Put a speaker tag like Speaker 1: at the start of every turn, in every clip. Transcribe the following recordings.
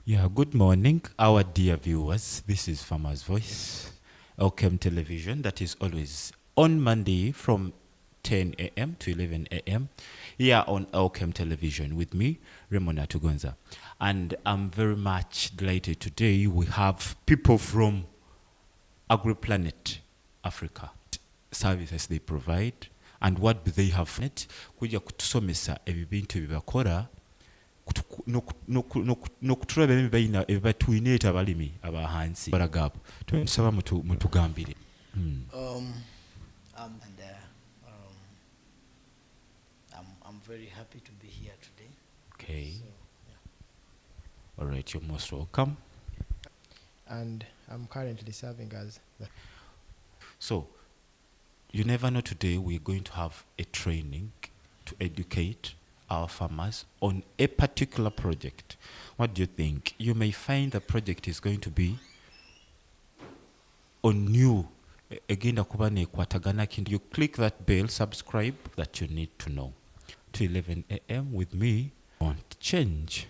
Speaker 1: Yeah, good morning, our dear viewers. This is Famer'S Voice, Elkem Television, that is always on Monday from 10 a.m. to 11 a.m. here on Elkem Television with me, Raymond Atugonza. And I'm very much delighted today we have people from Agriplanet, Africa, services they provide and what they have it. Kuja kutusomesa ebintu bibakora nokutulaba ebibayina ebibatuineeta abalimi abahansi baragaabo tusaba mutugambire.
Speaker 2: I'm very happy to be here today.
Speaker 1: Okay.
Speaker 2: So, yeah.
Speaker 1: All right, you're most welcome.
Speaker 3: And I'm currently serving as the...
Speaker 1: So, you never know, today we're going to have a training to educate our farmers on a particular project. What do you think? You may find the project is going to be on new. Again, you click that bell, subscribe, that you need to know. To 11 a.m. with me on Change.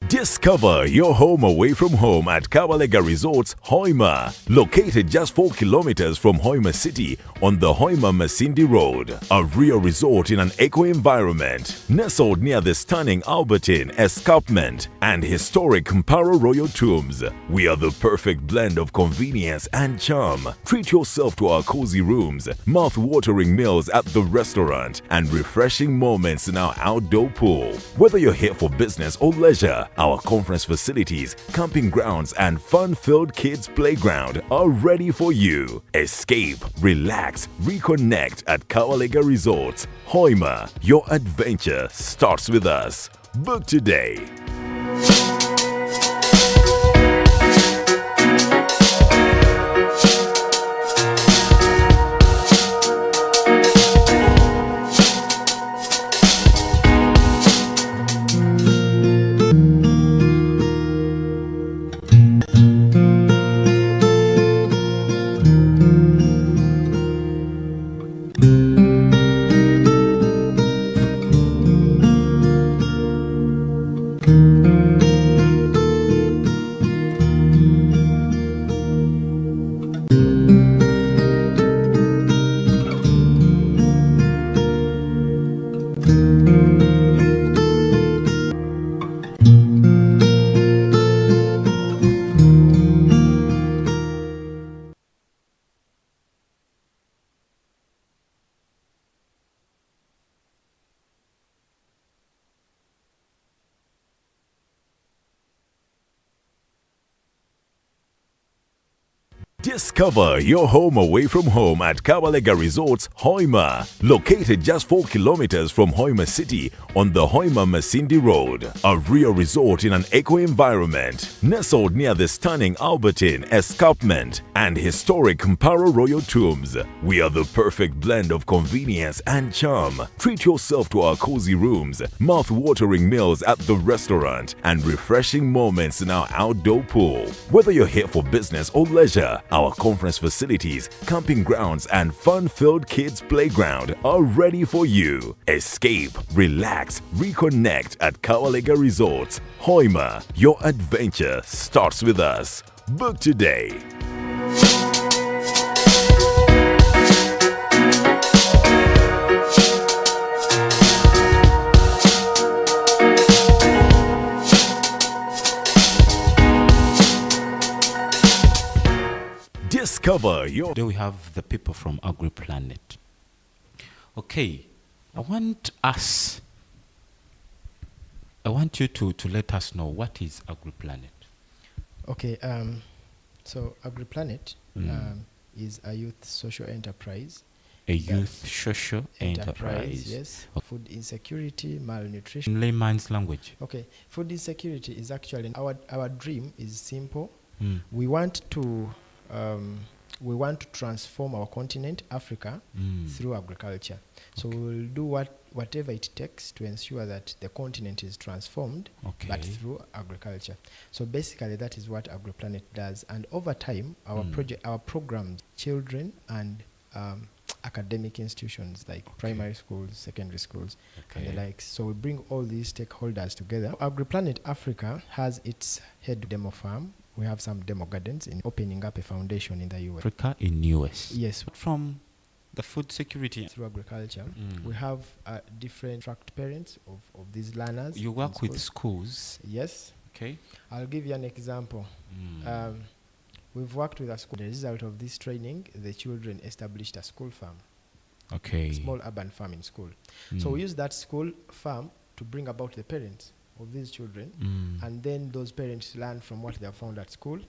Speaker 4: Discover your home away from home at Kabalega Resorts, Hoima, located just 4 kilometers from Hoima City on the Hoima-Masindi Road. A real resort in an eco-environment, nestled near the stunning Albertine Escarpment and historic Mparo Royal Tombs. We are the perfect blend of convenience and charm. Treat yourself to our cozy rooms, mouth-watering meals at the restaurant, and refreshing moments in our outdoor pool. Whether you're here for business or leisure, our conference facilities, camping grounds, and fun-filled kids' playground are ready for you. Escape, relax, reconnect at Kawalega Resorts, Hoima. Your adventure starts with us. Book today. Discover your home away from home at Kabalega Resorts, Hoima, located just 4 kilometers from Hoima City on the Hoima-Masindi Road. A real resort in an eco-environment, nestled near the stunning Albertine Escarpment and historic Mparo Royal Tombs. We are the perfect blend of convenience and charm. Treat yourself to our cozy rooms, mouth-watering meals at the restaurant, and refreshing moments in our outdoor pool. Whether you're here for business or leisure, Our conference facilities, camping grounds, and fun-filled kids' playground are ready for you. Escape, relax, reconnect at Kawalega Resorts. Hoima, your adventure starts with us. Book today. Discover your...
Speaker 1: There we have the people from Agriplanet. Okay, I want you to let us know what is Agriplanet.
Speaker 3: Okay, so Agriplanet is a youth social enterprise.
Speaker 1: A youth social enterprise.
Speaker 3: Yes. Food insecurity, malnutrition.
Speaker 1: In layman's language.
Speaker 3: Okay, food insecurity is actually our dream is simple. We want to transform our continent, Africa, through agriculture. So we will do whatever it takes to ensure that the continent is transformed, but through agriculture. So basically, that is what Agriplanet does. And over time, our programs, children and academic institutions like primary schools, secondary schools, and the likes. So we bring all these stakeholders together. Agriplanet Africa has its head demo farm. We have some demo gardens in opening up a foundation in the US.
Speaker 1: Africa in US.
Speaker 3: Yes.
Speaker 1: From the food security.
Speaker 3: Through agriculture. We have different tracked parents of these learners.
Speaker 1: You work with schools.
Speaker 3: Yes.
Speaker 1: Okay.
Speaker 3: I'll give you an example. We've worked with a school. The result of this training, the children established a school farm.
Speaker 1: Okay.
Speaker 3: A small urban farm in school. So we use that school farm to bring about the parents of these children, and then those parents learn from what they have found at school,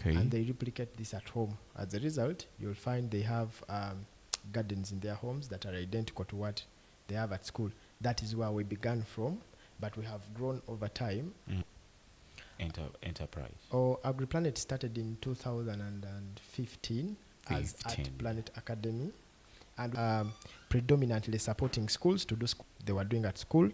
Speaker 3: and they replicate this at home. As a result, you'll find they have gardens in their homes that are identical to what they have at school. That is where we began from, but we have grown over time.
Speaker 1: Enterprise.
Speaker 3: Agriplanet started in 2015 as Agriplanet Academy, and predominantly supporting schools to do they were doing at school.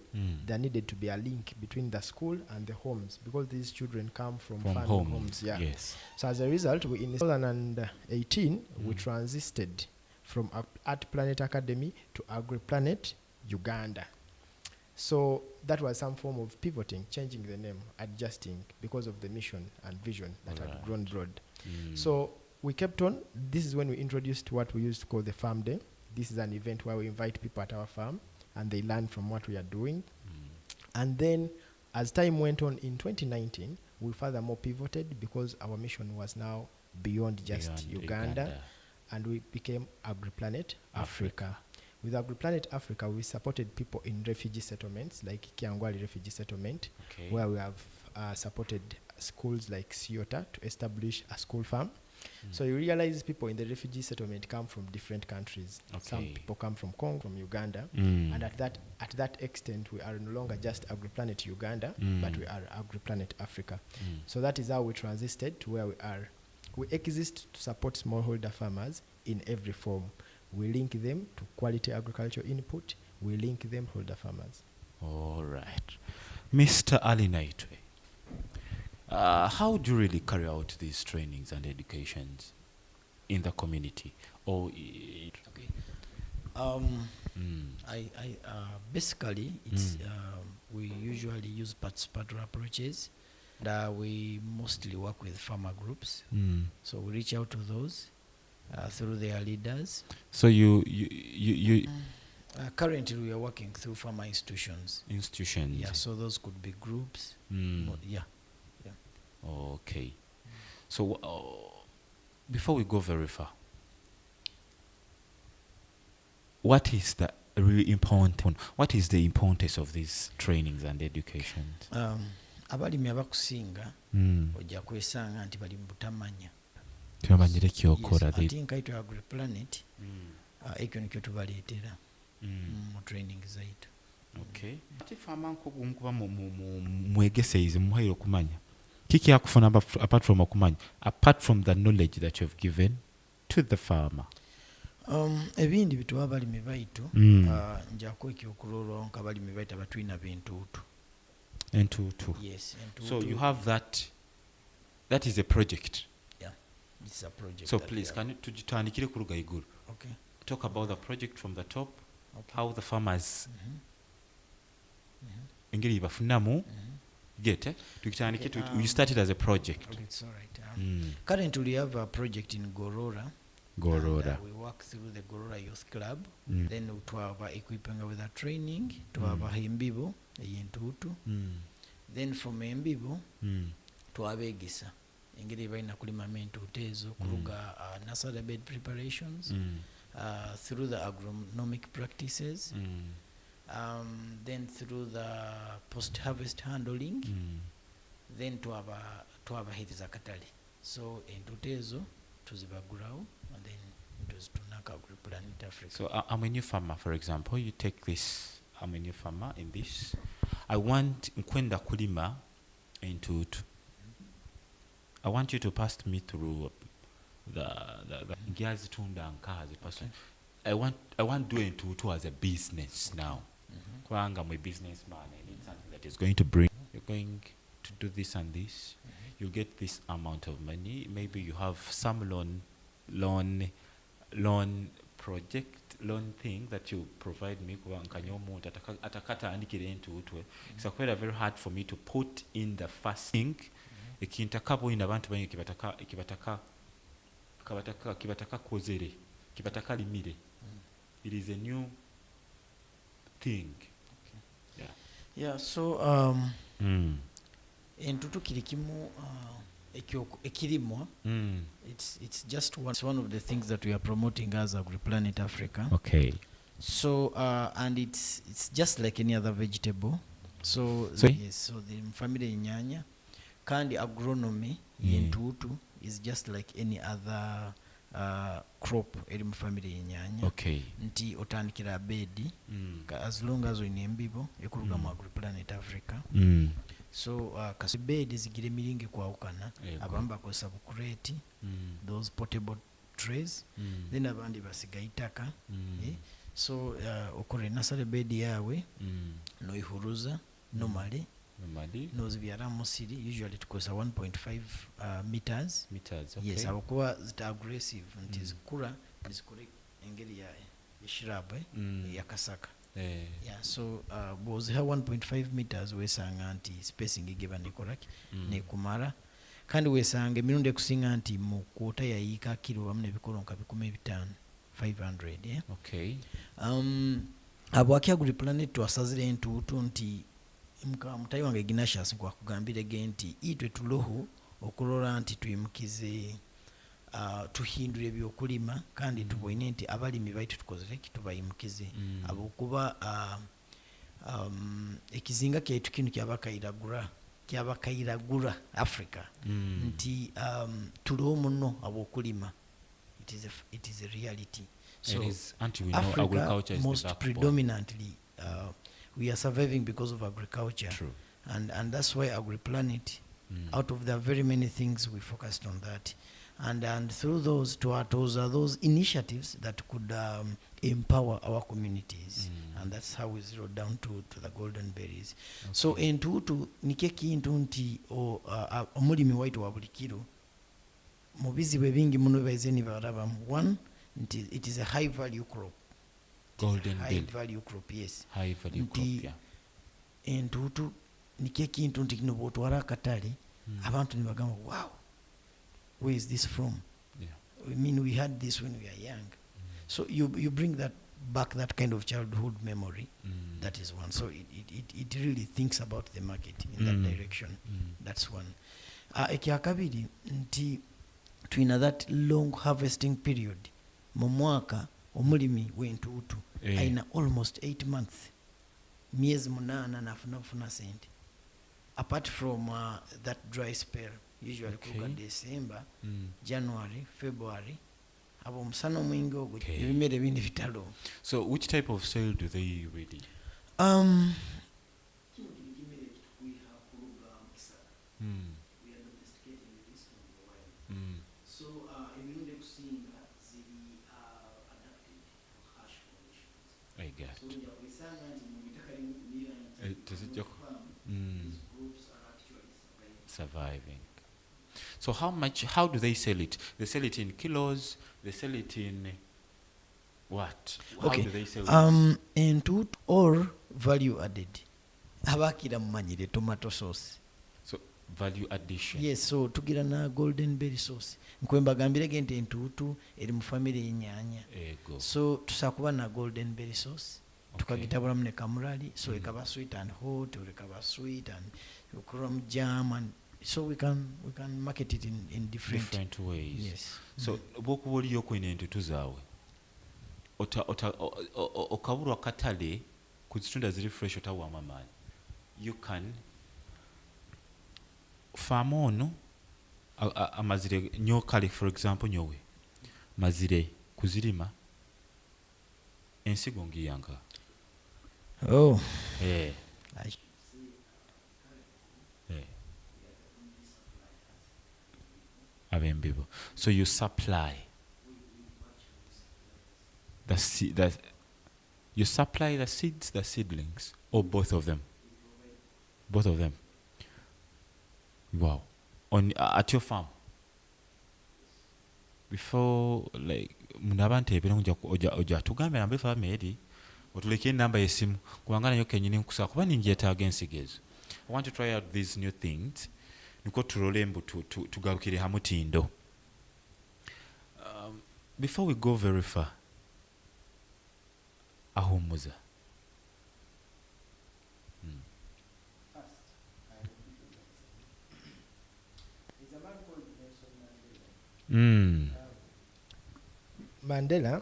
Speaker 3: There needed to be a link between the school and the homes, because these children come from farming homes. Yeah. Yes. So as a result, in 2018 we transited from Agriplanet Academy to Agriplanet Uganda. So that was some form of pivoting, changing the name, adjusting because of the mission and vision that had grown broad. So we kept on. This is when we introduced what we used to call the Farm Day. This is an event where we invite people at our farm and they learn from what we are doing. And then as time went on in 2019, we furthermore pivoted because our mission was now beyond just Uganda, and we became Agriplanet Africa. With Agriplanet Africa, we supported people in refugee settlements like Kiangwali Refugee Settlement, where we have supported schools like Siota to establish a school farm. So you realize people in the refugee settlement come from different countries. Some people come from Congo, from Uganda, and at that extent, we are no longer just Agriplanet Uganda, but we are Agriplanet Africa. So that is how we transited to where we are. We exist to support smallholder farmers in every form. We link them to quality agricultural input. We link them to holder farmers. All
Speaker 1: right. Mr. Ali Naitwe, how do you really carry out these trainings and educations in the community?
Speaker 2: Basically, it's we usually use participatory approaches. We mostly work with farmer groups. So we reach out to those through their leaders.
Speaker 1: So you
Speaker 2: currently we are working through farmer institutions. Yeah, so those could be groups.
Speaker 1: Okay. So before we go very far, what is the really important? What is the importance of these trainings and educations?
Speaker 2: Abalimi abakusinga ojja kwesanga nti bali mu butamanya.
Speaker 1: Tubamanyire kyokora.
Speaker 2: I think kaitwa Agriplanet ekyo nikyo tubaleetera mu training zaitu.
Speaker 1: Okay. Ati farmer nkuba mwegeseize muhaire okumanya. Kiki yakufuna apart from okumanya, apart from the knowledge that you have given to the farmer.
Speaker 2: Ebindi bituwa abalimi baitu njako ekyokulolwa nka abalimi baitu abatwina bentuutu.
Speaker 1: Entuutu.
Speaker 2: Yes, entuutu.
Speaker 1: So you have that is a project.
Speaker 2: Yeah. It's a project.
Speaker 1: So
Speaker 2: that
Speaker 1: please,
Speaker 2: we
Speaker 1: can you tujitandikire ku luga iguru?
Speaker 2: Okay.
Speaker 1: Talk about the project from the top,
Speaker 2: Okay.
Speaker 1: how the farmers
Speaker 2: Mhm.
Speaker 1: engeri bafunamu
Speaker 2: Mhm.
Speaker 1: get tukitandike
Speaker 2: Okay,
Speaker 1: you started as a project.
Speaker 2: Okay, it's all right.
Speaker 1: Mm.
Speaker 2: Currently, we have a project in Gorora.
Speaker 1: Gorora.
Speaker 2: And, we work through the Gorora Youth Club.
Speaker 1: Mm.
Speaker 2: Then to have equipping with a training to have a Hembibo, Yentutu. Then from Hembibo to have Egisa. Engeri baina kulima mentutu ezo kuruga nursery bed preparations through the agronomic practices. Then through the post-harvest handling, then to have a hit zakatali. So in tutezo tuzibagurao and then tunaka Agriplanet Africa.
Speaker 1: So I'm a new farmer, for example. You take this. I'm a new farmer in this. I want nkwenda kulima into. I want you to pass me through the ngiazi tunda nkazi person. I want do into as a business now. Kwanga I'm a businessman. I need something that is going to bring. You're going to do this and this. You'll get this amount of money. Maybe you have some loan thing that you provide me. It's quite very hard for me to put in the first thing. Ekintakapo in abantu bangi kibataka kozere kibataka limire. It is a new thing.
Speaker 2: Okay. Yeah, so entutu kirikimu ekirimwa, it's just one of the things that we are promoting as Agriplanet Africa.
Speaker 1: Okay.
Speaker 2: So and it's just like any other vegetable. So yes, so the family nyanya kandi agronomy yentutu is just like any other crop eri mu family yenyanya.
Speaker 1: Okay.
Speaker 2: Nti otandikira bedi as long as oyina embibo ekuluga mu Agriplanet Africa. So kasibedi zigire miringi kwawukana abamu bakozesa bukureti, those portable trays, then abandi basiga itaka. So okore nursery bed yawe noihuruza normally nozibyara musiri usually tukozesa 1.5 meters. Okay. Yes, abakuba zita aggressive nti zikura zikore engeri ya shrub ya kasaka. Yeah, so boziha 1.5 meters wesanga nti spacing igeba nekoraki nekumara kandi wesanga emirundi ekusinga nti mu kwota yayika kilo wamu nebikoronka 15 500. Yeah?
Speaker 1: Okay.
Speaker 2: Abwaki Agriplanet twasazire entutu nti mutayi wange Ignatius kwakugambire nti itwe tuloho okulora nti tuyimukize tuhindure ebyokulima kandi tubone nti abalimi baitu tukozere kitubayimukize abokuba ekizinga kyaitu kino kyabakairagura Africa nti tuliwo muno abokulima. It is a reality. So Africa most predominantly we are surviving because of agriculture.
Speaker 1: True.
Speaker 2: And that's why Agriplanet, out of the very many things we focused on that, and through those those initiatives that could empower our communities, and that's how we zeroed down to the golden berries. Okay. So entutu nike kintu nti omulimi waitu wa buli kiro mubizibu ebingi muno baizeni barabamu. One, it is a high value crop.
Speaker 1: Golden
Speaker 2: high value crop, yes.
Speaker 1: High value crop, yeah.
Speaker 2: Entutu nike kintu nti kino bwotwala akatale abantu nibagamba wow, where is this from?
Speaker 1: Yeah.
Speaker 2: I mean, we had this when we were young. So you bring that back, that kind of childhood memory. That is one. So it really thinks about the market in that direction. That's one. Ekyakabiri nti twina that long harvesting period mu mwaka omulimi w'entutu aina almost 8 months, miezi 8 nafuna sente, apart from that dry spell usually kuga December, January, February, abo musano mwingi ogwo ebimere bindi bitalo. So
Speaker 1: which type of soil do they really?
Speaker 2: So emirundi ekusinga ziri adapted to harsh conditions.
Speaker 1: I get.
Speaker 2: So njakuisanga nti mu bitaka limira
Speaker 1: these groups
Speaker 2: are actually
Speaker 1: surviving. So how do they sell it? They sell it in kilos, they sell it in what? How
Speaker 2: Okay.
Speaker 1: do they sell this?
Speaker 2: Into or value added. Abakira mmanyire tomato sauce.
Speaker 1: So value addition.
Speaker 2: Yes, so tugira na golden berry sauce. Nkwembagambire gente entutu eri mu family y'ennyanya.
Speaker 1: Ego.
Speaker 2: So tusakuba na golden berry sauce.
Speaker 1: Okay.
Speaker 2: Tukagitabulamu ne kamulali, so ekaba sweet and hot, or ekaba sweet and chrome jam, and so we can market it in different
Speaker 1: ways.
Speaker 2: Yes.
Speaker 1: So bwokuba oliyo kwina entutu zaawe okabulwa katale ku zitunda ziri fresh otawamu amaanyi. You can farm ono amazire nyo kale, for example nyowe mazire kuzirima ensigo ngiyanga.
Speaker 2: Oh.
Speaker 1: Eh.
Speaker 2: I-
Speaker 1: Abembibo. So you supply you supply the seeds, the seedlings, or both of them? Both of them. Wow. At your farm. Before, like, munabante ebera oja tugambe namba family otuleke namba yesimu kubanga yo kenyini nkusa kuba ningyetaaga ensigo ezo. I want to try out these new things. Niko tulolembo tugarukire hamutindo. Before we go very far, ahumuza.
Speaker 3: Mandela,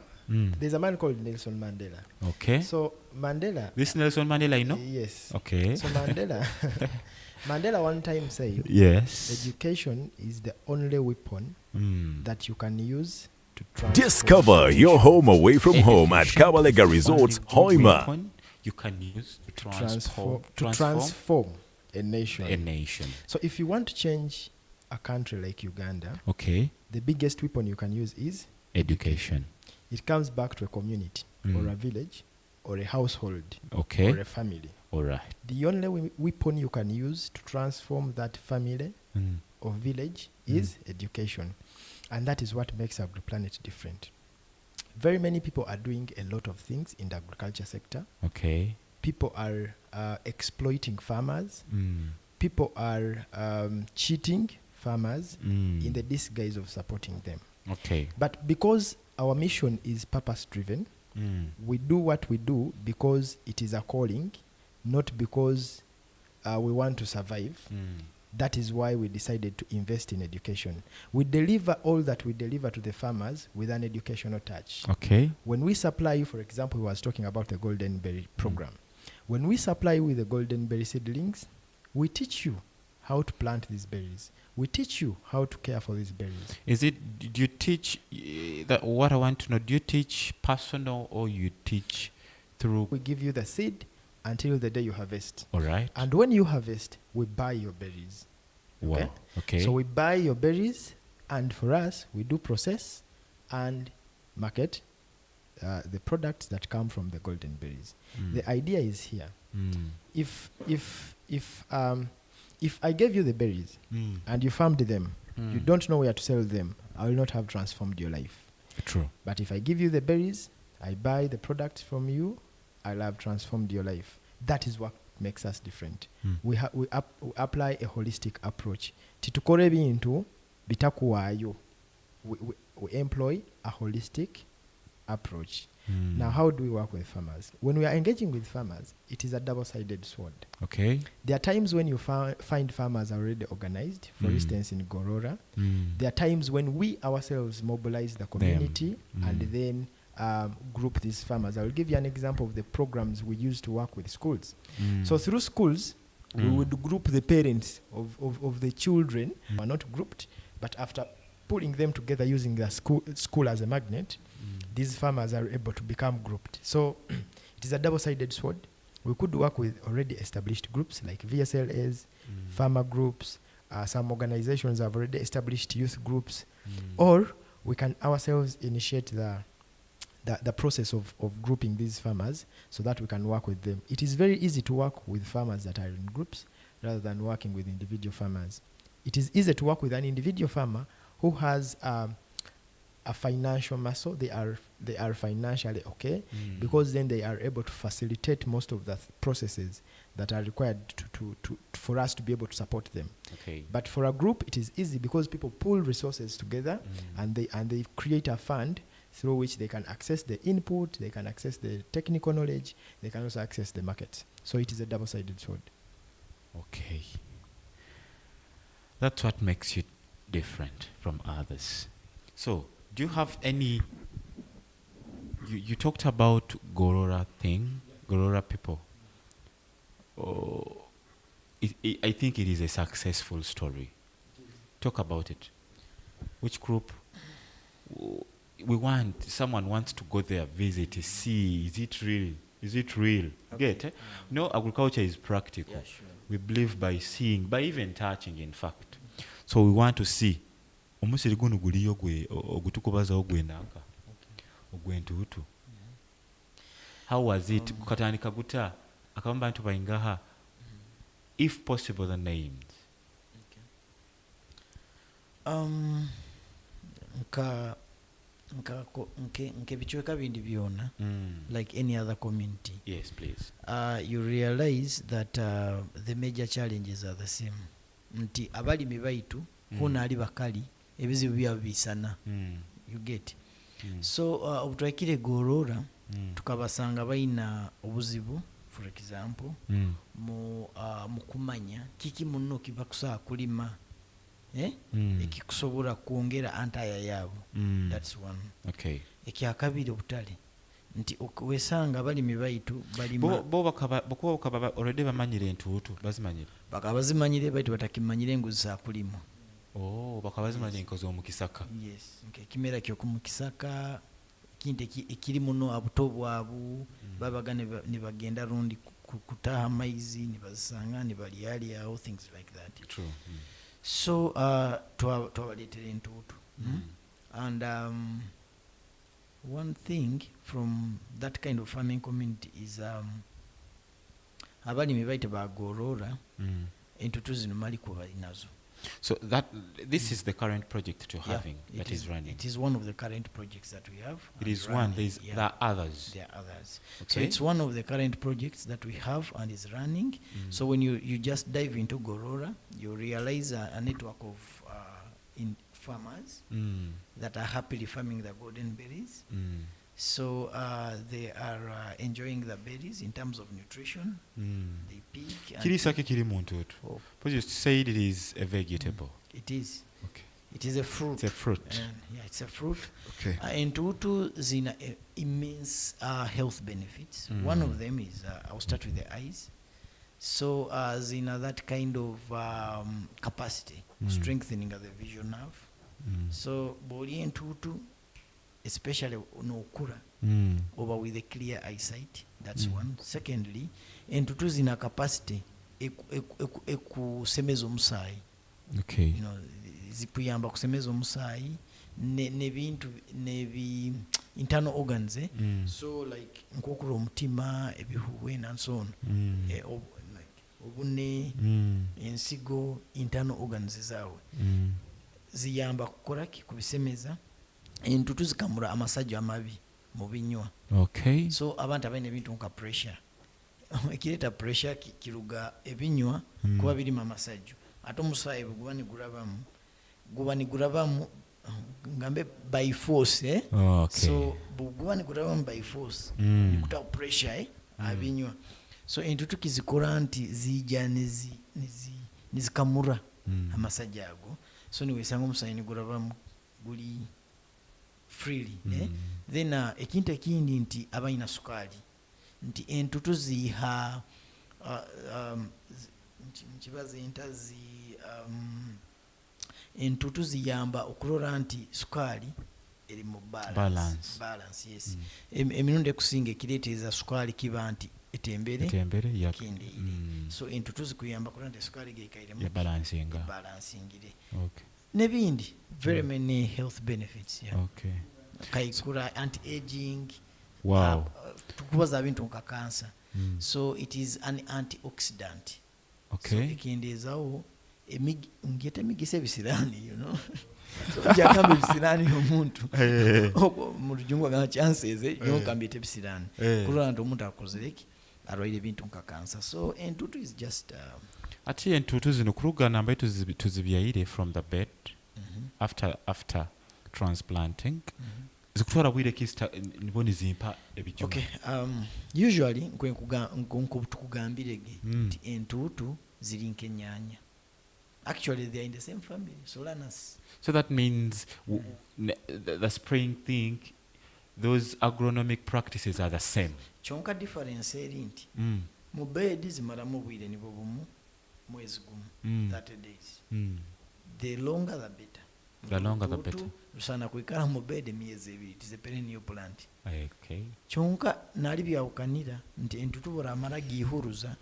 Speaker 3: there's a man called Nelson Mandela.
Speaker 1: Okay.
Speaker 3: So Mandela,
Speaker 1: This Nelson Mandela, you know?
Speaker 3: yes.
Speaker 1: Okay.
Speaker 3: So Mandela, Mandela one time said,
Speaker 1: Yes.
Speaker 3: education is the only weapon that you can use to transform.
Speaker 4: Discover your home away from home at Kabalega Resorts, Hoima.
Speaker 1: You can use to
Speaker 3: transform a nation.
Speaker 1: a nation.
Speaker 3: So if you want to change a country like Uganda,
Speaker 1: Okay.
Speaker 3: the biggest weapon you can use is
Speaker 1: Education.
Speaker 3: it comes back to a community or a village or a household
Speaker 1: Okay.
Speaker 3: or a family.
Speaker 1: All right.
Speaker 3: The only weapon you can use to transform that family or village is education. And that is what makes Agriplanet different. Very many people are doing a lot of things in the agriculture sector.
Speaker 1: Okay.
Speaker 3: People are exploiting farmers. People are cheating farmers in the disguise of supporting them.
Speaker 1: Okay.
Speaker 3: But because our mission is purpose-driven, we do what we do because it is a calling, not because we want to survive. That is why we decided to invest in education. We deliver all that we deliver to the farmers with an educational touch.
Speaker 1: Okay.
Speaker 3: When we supply you, for example, we was talking about the Golden Berry program. When we supply you with the Golden Berry seedlings, we teach you how to plant these berries. We teach you how to care for these berries.
Speaker 1: Do you teach that? What I want to know, do you teach personal or you teach through?
Speaker 3: We give you the seed until the day you harvest.
Speaker 1: All right.
Speaker 3: And when you harvest, we buy your berries.
Speaker 1: Wow. Okay.
Speaker 3: So we buy your berries, and for us, we do process and market the products that come from the golden berries. The idea is here. If I gave you the berries and you farmed them, you don't know where to sell them, I will not have transformed your life.
Speaker 1: True.
Speaker 3: But if I give you the berries, I buy the products from you, I'll have transformed your life. That is what makes us different. We apply a holistic approach. Titukore bintu bitakuwayo. We employ a holistic approach. Now, how do we work with farmers? When we are engaging with farmers, it is a double-sided sword.
Speaker 1: Okay.
Speaker 3: There are times when you find farmers already organized, for instance, in Gorora. There are times when we ourselves mobilize the community and then group these farmers. I will give you an example of the programs we use to work with schools. So through schools, we would group the parents of the children who are not grouped, but after pulling them together using the school as a magnet, these farmers are able to become grouped. So it is a double-sided sword. We could work with already established groups like VSLAs, farmer groups. Some organizations have already established youth groups. Or we can ourselves initiate the process of grouping these farmers so that we can work with them. It is very easy to work with farmers that are in groups rather than working with individual farmers. it is easy to work with an individual farmer who has a financial muscle. They are financially okay, because then they are able to facilitate most of the processes that are required for us to be able to support them.
Speaker 1: Okay.
Speaker 3: But for a group, it is easy because people pool resources together, and they create a fund through which they can access the input, they can access the technical knowledge, they can also access the market. So it is a double-sided sword.
Speaker 1: Okay. That's what makes you different from others. So, do you have any... You talked about Gorora thing, Gorora people. Oh, I think it is a successful story. Talk about it. Which group? Someone wants to go there, visit, see, is it real? Is it real?
Speaker 2: Okay.
Speaker 1: Get? No, agriculture is practical.
Speaker 2: Yeah, sure.
Speaker 1: We believe by seeing, by even touching, in fact. So we want to see. Omusiri guno guliyo gwe ogutukubazawo gwendaka ogwentuutu. How was it? Kukatandika guta akabamba nti bayingaha. If possible, the names.
Speaker 2: Nke bichweka bindi byona, like any other community.
Speaker 1: Yes, please.
Speaker 2: You realize that the major challenges are the same. Nti abalimi baitu kuna ali bakali ebizibu byabo bisana. You get. So obutwakire Gorora tukabasanga bayina obuzibu, for example, mu kumanya kiki munno kiva kusaa kulima ekikusobola kwongera antaya yaabo. That's one.
Speaker 1: Okay.
Speaker 2: Ekyakabiri obutale nti wesanga abalimi baitu balima
Speaker 1: bakaba already bamanyire entuutu bazimanyire
Speaker 2: bakaba bazimanyire baitu batakimanyire enguzi za kulima.
Speaker 1: Bakaba bazimanyire enkozi omukisaka.
Speaker 2: Yes, ekimera ky'okumukisaka kintu ekiri muno abuto bwabu babaga ne bagenda rundi kutaha amaizi ne bazisanga ne balyalyawo, things like that.
Speaker 1: True.
Speaker 2: So twabaleetera entuutu. And one thing from that kind of farming community is abalimi baite ba Gorora entuutu zino maliko balinazo.
Speaker 1: So this is the current project you're having that is running.
Speaker 2: It is one of the current projects that we have.
Speaker 1: It is one. There are others.
Speaker 2: There are others.
Speaker 1: Okay.
Speaker 2: So it's one of the current projects that we have and is running. So when you just dive into Gorora, you realize a network of in farmers that are happily farming the golden berries. So they are enjoying the berries in terms of nutrition. They pick.
Speaker 1: Kirisake kiri muntutu. But you said it is a vegetable.
Speaker 2: It is.
Speaker 1: Okay.
Speaker 2: It is a fruit.
Speaker 1: It's a fruit.
Speaker 2: Yeah, it's a fruit.
Speaker 1: Okay.
Speaker 2: And tutu zina immense health benefits. One of them is, I'll start with the eyes. So zina that kind of capacity, strengthening of the visual nerve. So boli and tutu, especially no kura, over with a clear eyesight. That's one. Secondly, entutu zina capacity ekusemeza omusaayi.
Speaker 1: Okay.
Speaker 2: You know, zikuyamba kusemeza omusaayi nebintu nebi internal organs. So like nkokura omutima, ebihuwe and so on. Obune, ensigo, internal organs zaawe. Ziyamba kukola ki kubisemeza. Entutu zikamura amasajja amabi mu binywa.
Speaker 1: Okay.
Speaker 2: So abantu abalina ebintu nka pressure. Ekireta pressure kiruga ebinywa kuba biri mu amasajja. Ate omusaayi guba ni gulabamu ngambe by force.
Speaker 1: Okay.
Speaker 2: So guba ni gulabamu by force. Nikuta pressure abinywa. So entutu kizikola nti zijja nizikamura amasajja ago. So niwesanga omusaayi ni gulabamu guli freely. Then ekintu ekindi nti abalina sukaali nti entutu ziha nkibaza entazi entutu ziyamba okulora nti sukaali eri mu balance. Yes. Emirundi ekusinga ekireetereza sukaali kiba nti etembere kindi iri. So entutu zikuyamba kulora nti sukaali geikairemu balancingire.
Speaker 1: Okay.
Speaker 2: Nebindi very many health benefits.
Speaker 1: Okay.
Speaker 2: Kaikura, anti-aging.
Speaker 1: Wow.
Speaker 2: Tukubaza bintu nka cancer. So it is an antioxidant.
Speaker 1: Okay.
Speaker 2: So ekendezawo ngete migise bisirani you know so jakamba bisirani omuntu mu rujungu ga chances yonkamba ite bisirani kulora ndo omuntu akozereki arwaire bintu nka cancer so entutu is just
Speaker 1: ati entutu zino kulugana mbaye tuzibyaire from the bed after transplanting zikutwala bwire kista niboni zimpa ebijuma.
Speaker 2: Okay, usually nkugambirege nti entutu ziri nkenyanya. Actually they are in the same family, Solanus.
Speaker 1: So that means the spraying thing, those agronomic practices are the same.
Speaker 2: Chonka difference eri nti mu bed zimara mu bwire nibo bumu mwezi gumu 30 days. The longer the better.
Speaker 1: The longer the better.
Speaker 2: Usana kuikala mu bed miezi ebiri, it is a perennial plant.
Speaker 1: Okay.
Speaker 2: Chonka nali byawukanira nti entutu bora amara gihuruza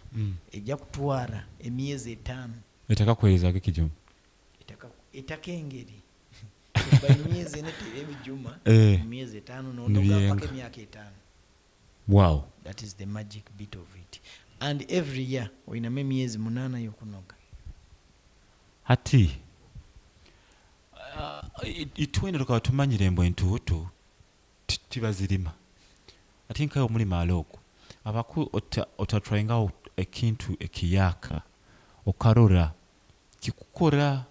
Speaker 2: ejja kutwara emyezi 5.
Speaker 1: Etaka kueleza kijuma.
Speaker 2: Etaka engeri. By myezi ne tere bijuma myezi 5 no paka myaka 5.
Speaker 1: Wow.
Speaker 2: That is the magic bit of it. And every year oina myezi 8 yokunoga.
Speaker 1: Hati itwene tukawa tumanyire embo entutu tibazirima ati nkayo mulima aloko abaku otatryinga ekintu ekiyaka okarora kikukora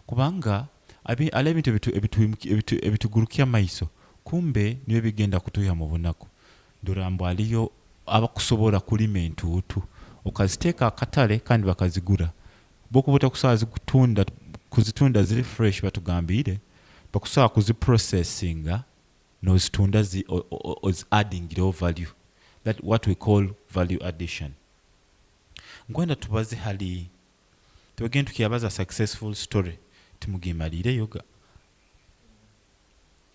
Speaker 1: kubanga ale bintu ebitugurukia maiso kumbe niwe bigenda kutuya mu bunako ndorambo aliyo abakusobora kulima entutu okaziteka akatale kandi bakazigura bokubuta kusaza kuzitunda ziri fresh batugambire bakusawa kuziprocessinga nozitunda is adding real value, that what we call value addition. Ngwenda tubaze hali tubagenda tukiyabaza successful story tumugimalire yoga.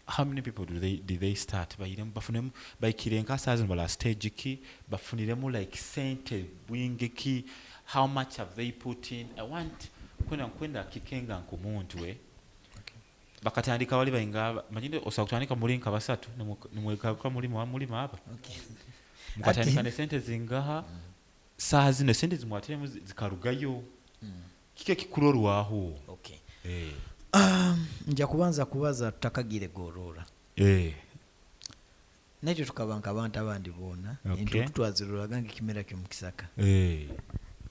Speaker 1: How many people did they start bafunemu bayikirenka sazi bala stage ki bafuniremu like sente bwinge ki, how much have they put in? I want kwenda kikenga nkumuntu we bakatandika wali bayinga manyinde osakutandika mulinka basatu nimweka kwa mulima hapa mukatandika ne sente zingaha saa zino sente zimwatiremu zikarugayo kike kikurorwaho.
Speaker 2: Okay. Nja kubaza tutakagire gorora nayo tukabanka abantu abandi bona entutu twazirora gange kimera kyo mukisaka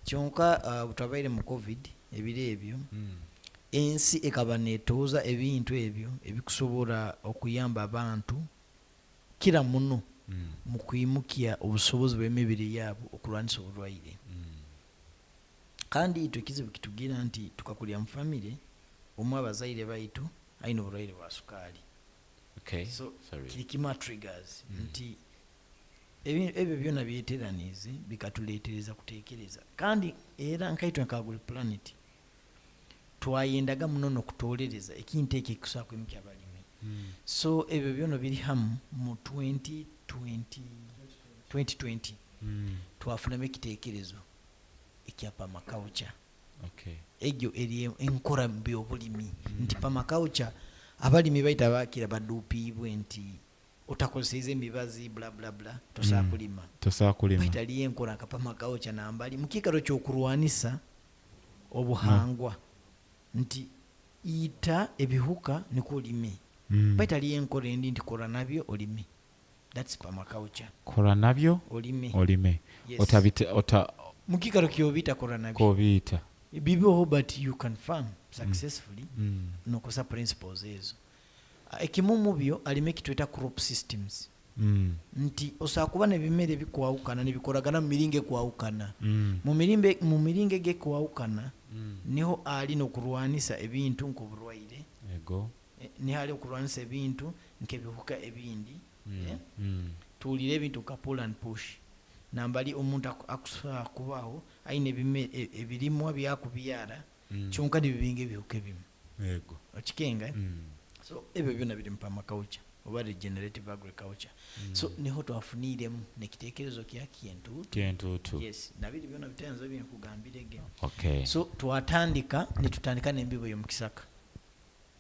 Speaker 2: kyonka utabaire mu covid ebire ebyo ensi ekaba netoza ebintu ebyo ebikusobora okuyamba abantu kira muno mu kuyimukia obusobozi bw'emibiri yabo okulwanisa obulwaire kandi tukizibu kitugira nti tukakulya mu family omwe abazaire baitu aina obulwaire bwa sukali.
Speaker 1: Okay.
Speaker 2: So kirikima triggers nti ebyo byona byeteranize bikatuletereza kutekereza kandi era nkaitwa nka Agriplanet twayendaga munono kutolereza ekintu ekikusa kwemukya abalimi. So ebyo byona biri hamu mu 2020 twafuna ekitekerezo ekyapa makaucha.
Speaker 1: Okay.
Speaker 2: Egyo eri enkora byobulimi nti pa makaucha abalimi baita bakira badupibwe nti otakozeseza embibazi bla bla bla tosakulima baitali enkora kapa makaucha nambali mukikaro kyokurwanisa obuhangwa nti ita ebihuka nikolime baitali enkora endi nti kora nabyo olime. That's pa makaucha
Speaker 1: kora nabyo olime.
Speaker 2: Yes.
Speaker 1: Otabita
Speaker 2: mukikaro kyobita kora nabyo
Speaker 1: kobita
Speaker 2: bibiho but you can farm successfully nokosa principles ezo. Ekimumu byo alime kitweta crop systems nti osakuba ne bimere bikwawukana ne bikoragana mu miringe kwawukana mu miringe ge kwawukana niho ali no kurwanisa ebintu nko burwaire
Speaker 1: ego
Speaker 2: ni hali okurwanisa ebintu nkebihuka ebindi tulire ebintu ka pull and push nambali omuntu akusa kubaho aine ebirimwa byakubiyara kyonka nibibinge bihuka bimu
Speaker 1: ego
Speaker 2: okikenga so ebyo byona biri mpa makaucha oba regenerative agriculture. So niho twafuniremu nekitekerezo kyentutu. Yes, nabiri byona bitenzo bye nkugambirege.
Speaker 1: Okay.
Speaker 2: So twatandika netutandika nembibo yo mukisaka.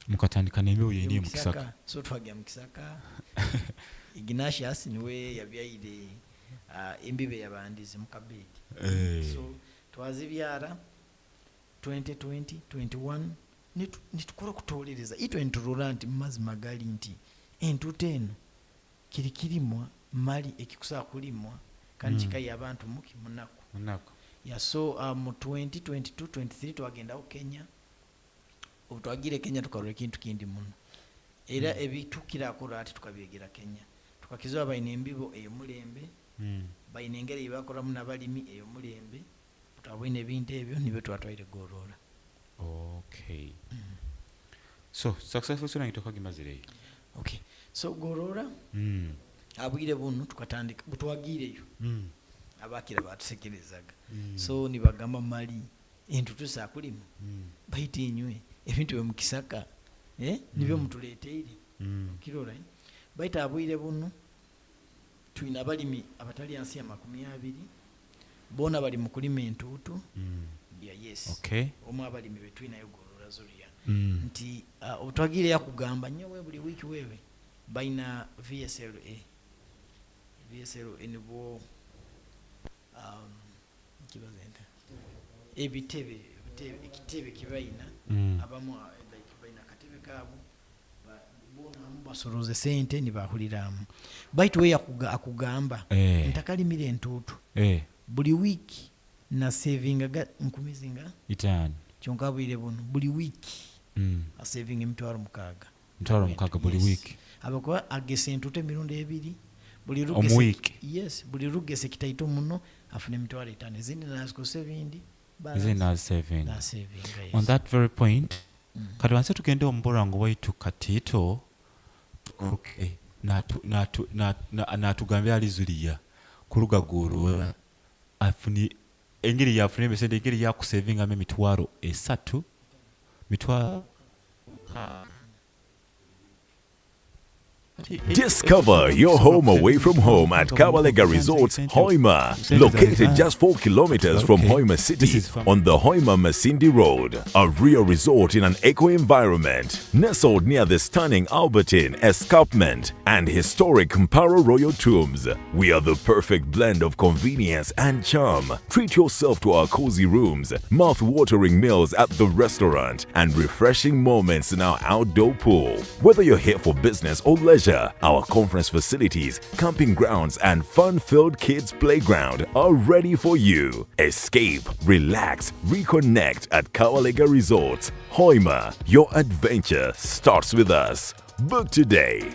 Speaker 1: Mukatandika nembibo yeni yo mukisaka.
Speaker 2: So twagya mukisaka. Ignatius niwe yabyaire embibe yabandize mukabedi. So twazibyara 2020 21 nitukola okutolereza itwe ntulula nti mumazzi magali nti entuuto eno kirikirimwa mali ekikusobola kulimwa kandi kikayi abantu muki munaku so mu 2022 23 twagendawo Kenya twagire Kenya tukalora ekintu kindi muno era ebitukirako lwati tukabyegera Kenya tukakizoba balina embibo eyo mulembe balina engeri yebakolamu n'abalimi eyo mulembe twabwine ebintu ebyo nibyo twatwaire Gorora.
Speaker 1: Okay. So successful sona ngitokagimazireyo.
Speaker 2: Okay. So Gorora abwire buno tukatandika butwagireyo abakira batusekerezaga so nibagamba mali entuuto sakulimu bayite inywe ebintu byo mukisaka nibyo mutuleteire kirora bayita abwire buno tulina abalimi abatali ansi ya 20 bona bali mu kulima entuuto yes.
Speaker 1: Okay.
Speaker 2: Omwe abalimi betwinayo Gorora Zulia nti otwagire yakugamba nyewe buli wiki wewe baina VSLA nibo kibazenda ekitebe kibaina abamu like baina katebe kabo bona basoroze sente nibahuliramu baitu we akugamba ntakalimire entuuto buli wiki na saving aga nkumizinga
Speaker 1: itano
Speaker 2: kyonka bwire buno buli wiki a saving emitwalo mukaga
Speaker 1: buli wiki
Speaker 2: abakuba agese entuuto emirundi ebiri buli
Speaker 1: rugese
Speaker 2: yes buli rugese kitaito muno afune emitwalo 5 ezindi nazikose bindi
Speaker 1: saving. Yes. On that very point kati wanse tugende omuborango waitu katito natugambye ali Zulia kuluga Gorora afuni engeri yafune besende engeri yakusavinga emitwalo 3 mitwalo.
Speaker 4: Discover your home away from home at Kabalega Resorts, Hoima. Located just 4 kilometers from Hoima City on the Hoima Masindi Road. A real resort in an eco-environment. Nestled near the stunning Albertine Escarpment and historic Mparo Royal Tombs. We are the perfect blend of convenience and charm. Treat yourself to our cozy rooms, mouth-watering meals at the restaurant, and refreshing moments in our outdoor pool. Whether you're here for business or leisure, our conference facilities, camping grounds, and fun-filled kids' playground are ready for you. Escape, relax, reconnect at Kawalega Resorts, Hoima. Your adventure starts with us. Book today.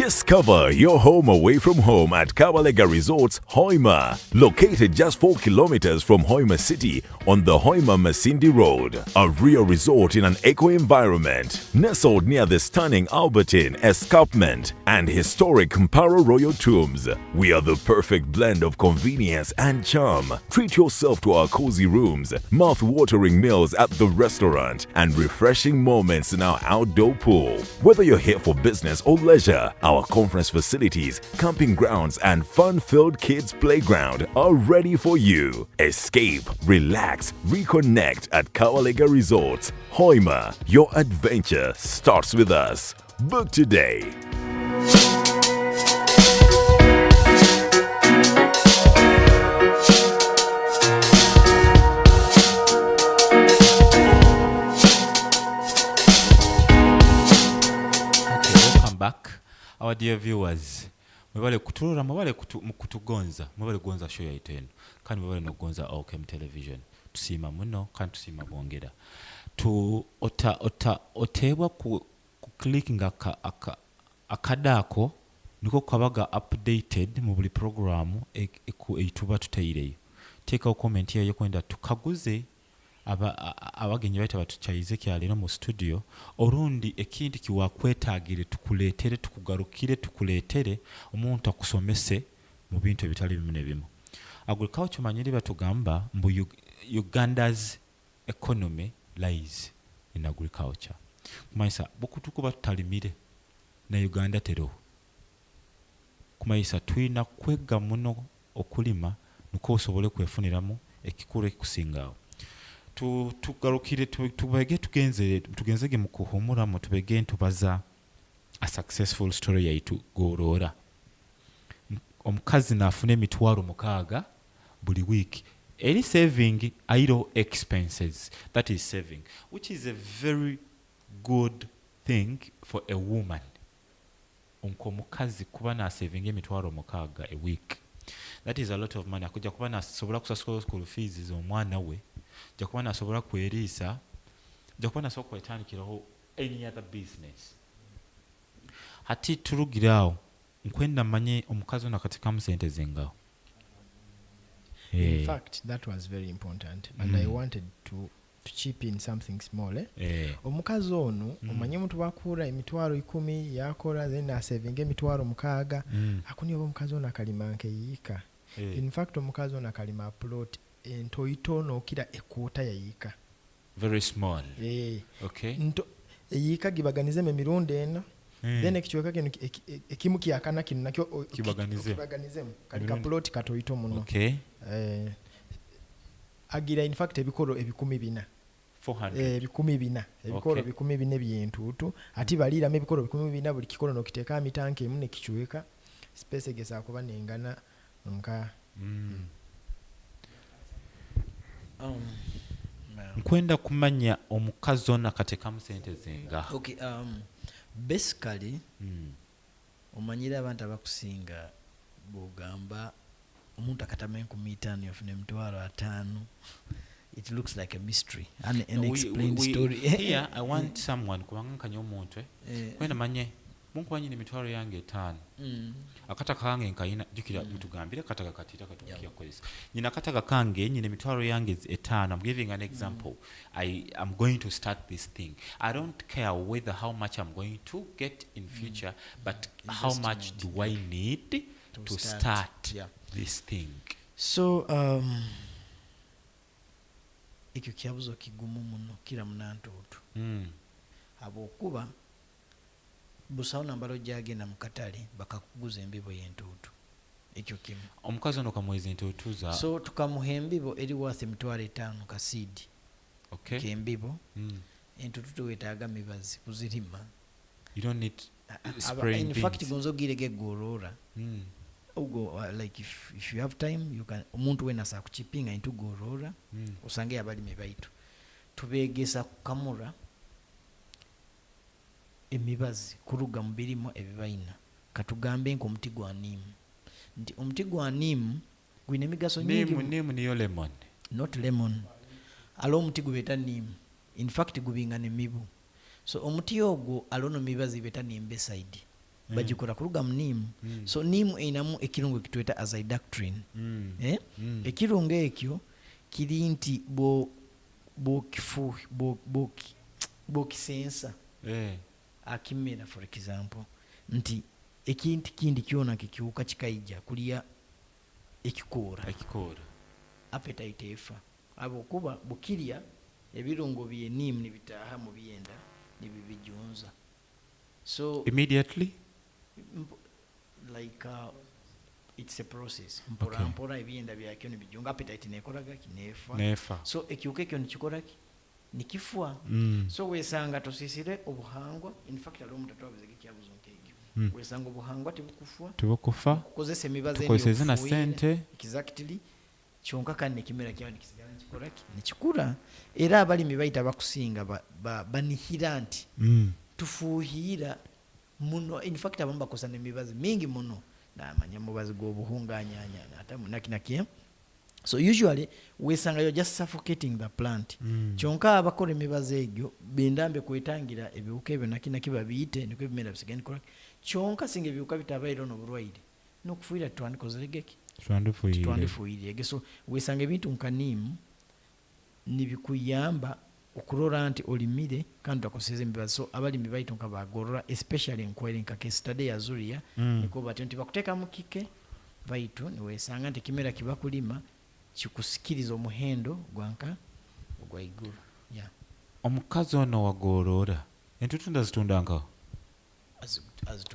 Speaker 4: Discover your home away from home at Kabalega Resorts, Hoima. Located just 4 kilometers from Hoima City on the Hoima-Masindi Road. A real resort in an eco-environment. Nestled near the stunning Albertine Escarpment and historic Mparo Royal Tombs. We are the perfect blend of convenience and charm. Treat yourself to our cozy rooms, mouth-watering meals at the restaurant, and refreshing moments in our outdoor pool. Whether you're here for business or leisure, our conference facilities, camping grounds, and fun-filled kids' playground are ready for you. Escape, relax, reconnect at Kabalega Resorts, Hoima. Your adventure starts with us. Book today.
Speaker 1: Back, our dear viewers, mwebale kutulura, mwebale kutugonza, mwebale gonza show yaitu eno, kandi mwebale no gonza OKM television. Tusima muno, kandi tusima bwongera. Otebwa ku clicking akadako niko kabaga updated mu buli programu eituba tutaireyo. Teka comment yayo kwenda tukaguze abagenyi baita batuchayize kyalino mu studio orundi ekintu kiwakwetagire tukuletere tukugarukire tukuletere omuntu akusomese mu bintu ebitali bimu nebimu. Agriculture manyiri batugamba mbu Uganda's economy lies in agriculture. Kumaisa bukutukuba tutalimire na Uganda tero. Kumaisa twina kwega muno okulima nuko osobole kwefuniramu ekikuru ekikusingawo. Tugarukire tubege tugenzege mu kuhumuramu tubege ntubaza a successful story yaitu gorora. Omukazi nafune emitwaro 6 buli week. Any saving idle expenses, that is saving, which is a very good thing for a woman. Omukazi kuba na saving emitwaro 6 a week. That is a lot of money. Akuja kuba na sobola kusasula school fees z'omwana we. Jakuba nasobola kwerisa, jakuba nasobola kwetandikiraho any other business. Hati turugirawo nkwenda manye omukazi ono katika musente zingawo.
Speaker 3: In fact, that was very important, and I wanted to chip in something small. Omukazi ono omanye muntu bakura emitwaro 10 yakora then asaving emitwaro 6 akuniyo omukazi ono akalima nkeyika. In fact, omukazi ono akalima plot entoyitono kira ekota yayika.
Speaker 1: Very small. Okay.
Speaker 3: Yika gibaganize emirundi eno. Then ekichweka kino ekimu kiyakana kino nakyo kibaganize kali ka plot katoyito muno.
Speaker 1: Okay.
Speaker 3: Agira in fact ebikoro 400.
Speaker 1: 400.
Speaker 3: Ebikoro 400 byentutu ati balira ebikoro 400 buli kikoro nokiteka mitanke emu ne kichweka space egesa kuba nengana nka
Speaker 1: nkwenda kumanya omukazi ono akateka mu sente zinga.
Speaker 2: Okay, basically omanyira abantu abakusinga bugamba omuntu akatama 5,000 yafune emitwaro 5. It looks like a mystery, an unexplained story.
Speaker 1: Here I want someone kubanga kanya omuntu kwenda manye mungu wanyine emitwaro yange 5 akataka kange nkayina jukira mutugambire kataka katira katukia kwezi nyina kataka kange nyine emitwaro yange 5. I'm giving an example. I am going to start this thing. I don't care whether how much I'm going to get in future, but how much do I need to start this thing?
Speaker 2: So ekyo kyabuzo kigumu muno kira munantoto abokuba busawo nambalo jagenda mu katale bakakuguza embibo y'entuutu ekyo kimu
Speaker 1: omukazi ono kamwezi entuutu za
Speaker 2: so tukamuha embibo eri worth emitwalo 5 ka seed.
Speaker 1: Okay.
Speaker 2: Kembibo entuutu tuwetaaga mibazi kuzirima.
Speaker 1: You don't need spraying
Speaker 2: in fact gonzo girege gorora ugo like if you have time you can omuntu wena sa kuchipinga into gorora usange abalime baitu tubegesa kukamura emibazi kuruga mu birimo ebibaina katugambe nko omuti gwa nimu nti omuti gwa nimu gwine migaso nyingi.
Speaker 1: Nimu niyo lemon,
Speaker 2: not lemon. Alo omuti gubeta nimu, in fact gubinga ne mibu. So omuti ogwo alono mibazi beta nimbe side bagikola kuruga mu niimu. So niimu einamu ekirungo kitweta azidactrin. Ekirungo ekyo kiri nti bokisensa akimera for example nti ekintu kindi kyona kikiwuka kikaija kulya ekikoora appetite efa abo kuba bukirya ebirungo bye niimu nibitaaha mu byenda nibibijunza. So
Speaker 1: immediately
Speaker 2: like it's a process. Mpora ebyenda byakyo nibijunga appetite nekoraga kinefa. So ekiwuka ekyo nikikola ki nikifwa. So wesanga tosisire obuhangwa in fact ali omutatu abuzege kyabuzonke ekyo. Wesanga obuhangwa tebukufa kukozesa emibaze
Speaker 1: na sente
Speaker 2: exactly kyonka kandi nekimera kyawe nikisigala nikikola ki nikikura. Era abalimi bayita bakusinga banihira nti tufuhira muno in fact abamu bakosa n'emibazi mingi muno namanya mubazi gw'obuhunganyanya ate munakinakie. So usually wesanga you're just suffocating the plant. Kyonka abakola emibazi egyo bendambe kwetangira ebiwuka ebyo nakinaki babiyite niko ebimera bisigani kola kyonka singa ebiwuka bitabaire n'obulwaire n'okufuira twandikozeregeki twandifuire. So wesanga ebintu nkaniimu nibikuyamba okulora nti olimire kandi okoseze emibazi. So abalimi baito nka bagorora especially enkwere nka case study ya Zuria niko batenti bakuteka mu kike baito niwesanga nti kimera kiba kulima kikusikiriza omuhendo gwanka ogwaiguru.
Speaker 1: Omukazi ono wagorora entutu ndazitundanga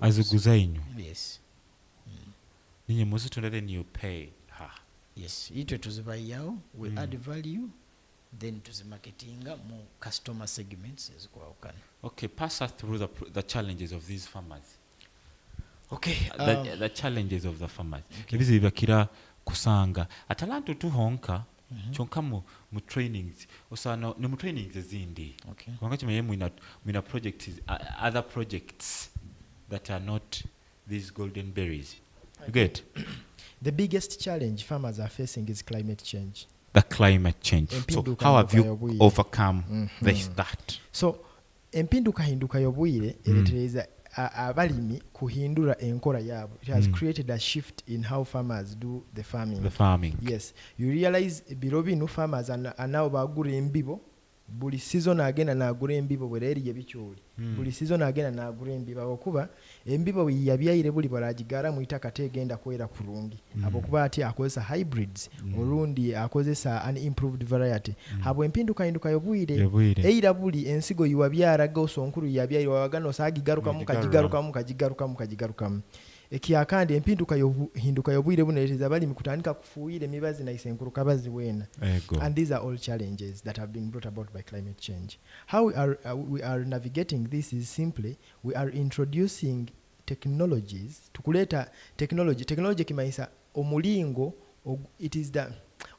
Speaker 1: aziguza inyo.
Speaker 2: Yes.
Speaker 1: Ninyi muzitunda then you pay.
Speaker 2: Yes, itwe tuzibayawo we add value then tuzimarketinga mu customer segments ezikwawukana.
Speaker 1: Okay, pass us through the challenges of these farmers.
Speaker 2: Okay,
Speaker 1: the challenges of the farmers. Ebizi bibakira kusanga atalantu tuhonka kyonka mu trainings osana ne mu trainings ezindi.
Speaker 2: Okay.
Speaker 1: Kwanga kimeye mwina projects other projects that are not these golden berries. You get?
Speaker 3: The biggest challenge farmers are facing is climate change.
Speaker 1: The climate change. So how have you overcome that?
Speaker 3: So empinduka hinduka y'obwire eretereza abalimi kuhindura enkola yabo. It has created a shift in how farmers do the farming. Yes, you realize birobinu farmers are now bagura embibo buli season agenda nagura embibo bwereri yebicholi. Buli season agenda nagura embibo okuba embibo yabyaire buli baragigara mu itaka tegenda kwera kurungi. Abokuba ati akozesa hybrids orundi akozesa an improved variety. Habo empinduka hinduka yobwire eira buli ensigo yiwabyara goso nkuru yabyaire wagano sagigaruka mu kajigaruka. Ekiyakandi empinduka hinduka yobwire bunereza bali mikutandika kufuire mibazi na isenkuru kabazi wena. And these are all challenges that have been brought about by climate change. How we are navigating this is simply we are introducing technologies. Tukuleta technology kimaisa omulingo it is the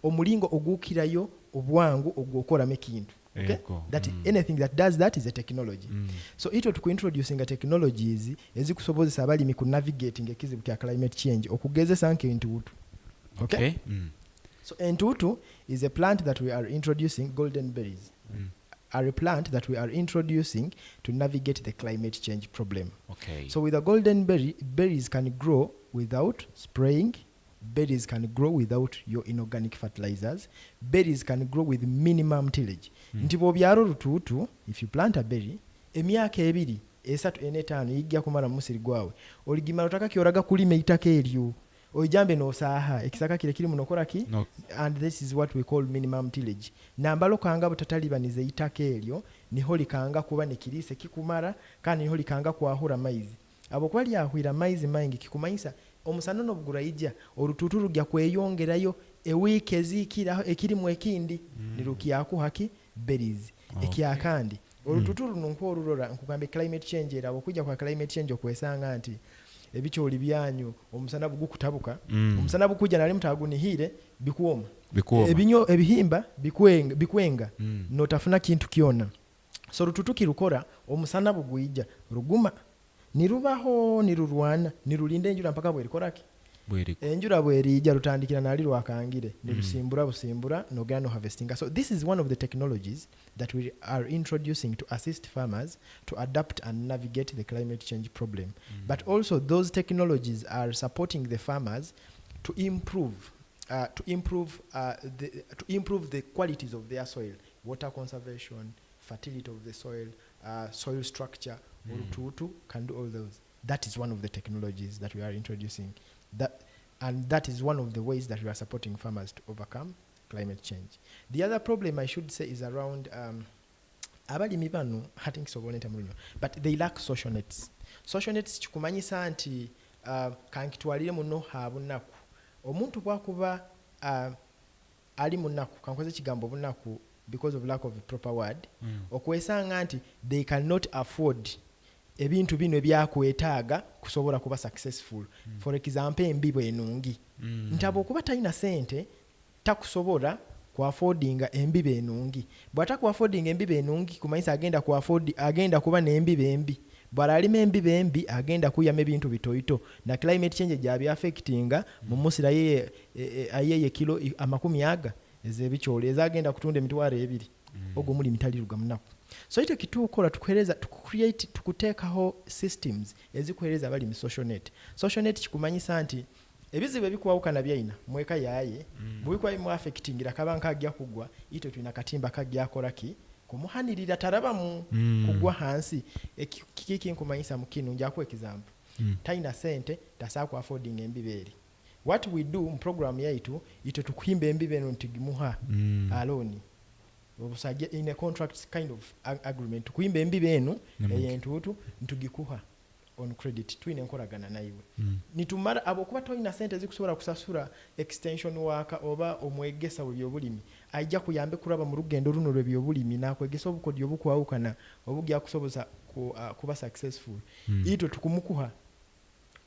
Speaker 3: omulingo ogukirayo obwangu ogukora mekintu. Okay? That anything that does that is a technology. So ito tukuintroducing technologies ezikusobozesa abalimi ku navigating ekizibu kya climate change okugezesa nke entutu. Okay? So entutu is a plant that we are introducing, golden berries. Are a plant that we are introducing to navigate the climate change problem.
Speaker 1: Okay.
Speaker 3: So with a golden berries can grow without spraying. Berries can grow without your inorganic fertilizers. Berries can grow with minimum tillage. Ntibo byaro rututu, if you plant a berry, emyaka ebiri esatu enetano yijja kumara musiri gwawe. Oligimara otaka kyoraga kulima itaka eryo. Ojambe no saha ekisaka kile kiri munokora ki? No. And this is what we call minimum tillage. Nambalo kanga butatalibanirize itaka eryo niho likanga kuba nekirise kikumara kandi niho likanga kwahura maizi. Abo kwali yahwira maizi maingi kikumaisa omusano n'obugura ijja orututu rujja kweyongerayo eweek ezikiraho ekiri mu ekindi nirukiyaku haki berries. Ekiyakandi orututu runo nkorurora nkugambe climate change era okujja kwa climate change okwesanga nti ebicholi byanyu omusana bugukutabuka omusana bukujja nali mutagunihire bikuoma ebinyo ebihimba bikwenga notafuna kintu kiona. So rututu kirukora omusana buguyija ruguma nirubaho nirurwana nirulinde njura mpaka bwerikoraki enjura bwerijja lutandikira nali lwakangire ne lusimbura busimbura nogera no harvesting. So this is one of the technologies that we are introducing to assist farmers to adapt and navigate the climate change problem. But also those technologies are supporting the farmers to improve the qualities of their soil, water conservation, fertility of the soil, soil structure, Urututu can do all those. That is one of the technologies that we are introducing. And that is one of the ways that we are supporting farmers to overcome climate change. The other problem I should say is around abalimi bano but they lack social nets. Social nets chikumanyisa nti kankitwalire muno habunaku. Omuntu bwakuba ali munaku kankoze kigambo bunaku because of lack of a proper word okwesanga nti they cannot afford ebintu bino ebyakwetaaga kusobola kuba successful. For example embibo enungi ntabo kuba talina sente takusobola ku affordinga embibo enungi. Bwata ku affordinga embibo enungi kumanyisa agenda kuba n'embibo embi. Bwalima embibo embi agenda kuyama ebintu bitoito na climate change jabi affectinga mumusira ayeye kilo 100 ezebichole ezagenda kutunda emitwaro 2 ogwo muli mitali lugamunaku. So ito kitukola tukutekaho systems ezikuhereza abali mu social net. Social net kikumanyisa nti ebizibu ebikuwawukana byayina mweka yaye bwikwa mu affectingira kabanka agya kugwa ito tulina katimba kagya akolaki kumuhanirira taraba mu kugwa hansi kiki nkumanyisa mukinu njakuwa example taina sente tasaku affording embiberi. What we do mu program yaitu ito tukuhimba embibe no ntigimuha alone in a contract kind of agreement tukuhimba embibe eno eyentutu ntugikuha on credit twine nkoragana naiwe nitumara abokuba toyina sente zikusobola kusasura extension waka oba omwegesa byobulimi ajja kuyambe kuraba mu rugendo runo lw'ebyobulimi nakwegesa obukodyo bukwawukana obugya kusoboza kuba successful ito tukumukuha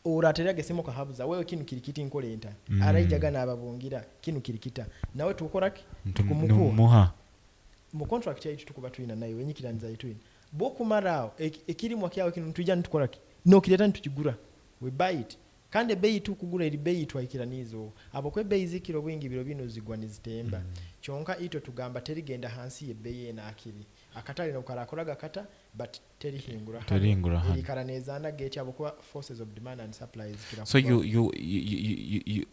Speaker 3: oraterage semo kahabuza wewe kinu kirikiti nkolenta arayijagana ababungira kinu kirikita nawe tukoraki tukumukuha mu contract yaitu tukuba twina nayo enyikiraniza yitwina bokumarao ekirimo kyawe kinu tujja ntukoraki no kireta ntukigura we buy it kandi bei tukugura eri bei twayikiranizo abokwe bei zikiro bwingi biro bino zigwa nizitemba chonka ito tugamba terigenda hansi ye bei enakiri akatali no karakoraga kata but terihingura eri karanezana gate abokwa forces of demand and supply zikira.
Speaker 1: So you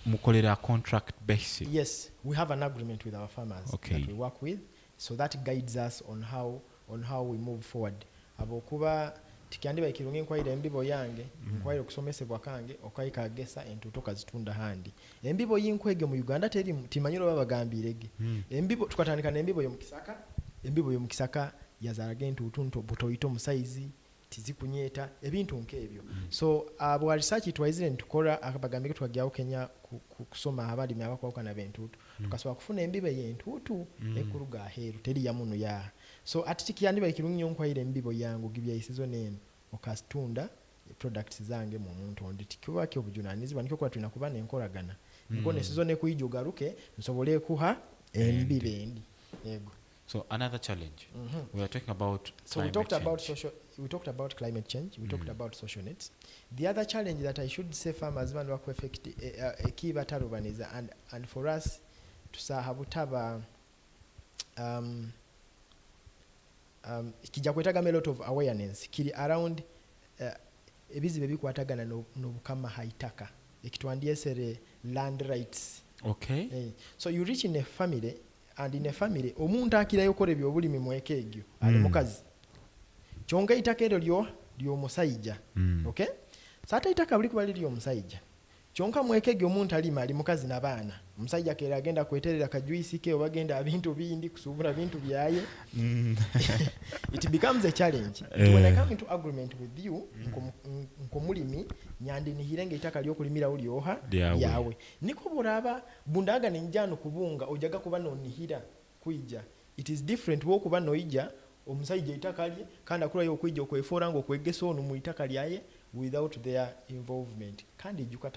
Speaker 1: mukolera contract basis?
Speaker 3: Yes, we have an agreement with our farmers that we work with, so that guides us on how we move forward. Abokuba tikyandi bayikirunga enkwayira embibo yange enkwayira okusomesebwa kange okayika agesa entutoka zitunda handi embibo yinkwege mu Uganda teri timanyiro babagambirege embibo tukatandika n'embibo yo mu Kisaka yazarage entutunto butoyito musaizi tizikunyeta ebintu nkebyo. So abo research twazire ntukora akabagambike twagyawo Kenya kusoma abali myabakwauka na bentutu tukasoba kufuna embibo yentutu ekuruga heru teri ya munu ya. So atitikiyandi bayikirunga enkwayira embibo yangu gibya isizo nene okastunda products zange mu muntu ondi tikiwa kyo bujunanizi baniko kwa tunakuba nenkoragana niko nesizo ne kuijogaruke nsobole kuha embibe endi yego.
Speaker 1: So another challenge we are talking about
Speaker 3: we talked about climate change, we talked about social nets. The other challenge that I should say farmers man work affect kiba tarubaniza and for us to sahabutaba kijja kwetaga a lot of awareness kiri around ebizibe bikwatagana n'obukama haitaka ekitwandiesere land rights. So you reach in a family and in a family omuntu akirayo kore byobulimi mweke egyo ali mukazi chonga itaka eryo lyo musajja okay sata itaka buli kubali lyo musajja chonka mweke egyo omuntu ali mukazi nabaana musajja kera agenda kweterera kajuisi ke obagenda abintu bindi kusubura bintu byaye it becomes a challenge. When I come into agreement with you nkomulimi nyandi nihirenge itaka lyo kulimira uli oha yawe niko buraba bundaga ninjano kubunga ojaga kuba nonihira kuija it is different wo kuba noija omusajja itaka lye kandi akula yo kuija okwefora ngo kwegesa onu mu itaka lyaye without their involvement kandi juka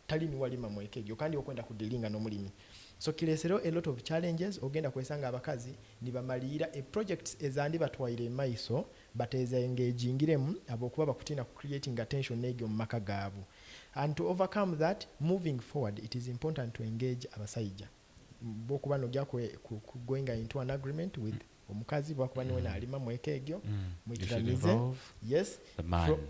Speaker 3: talini walima mwekegyo kandi okwenda kudilinga n'omulimi. So kilesero a lot of challenges ogenda kwesanga abakazi nibamalira a projects ezandi batwaire maiso but eza engagingiremu abokuba bakutina creating attention negyo mu maka gabu. And to overcome that, moving forward, it is important to engage abasajja. Bokuba nojja going into an agreement with omukazi bwakuba niwe nalima mweka egyo mwikiranize. Yes,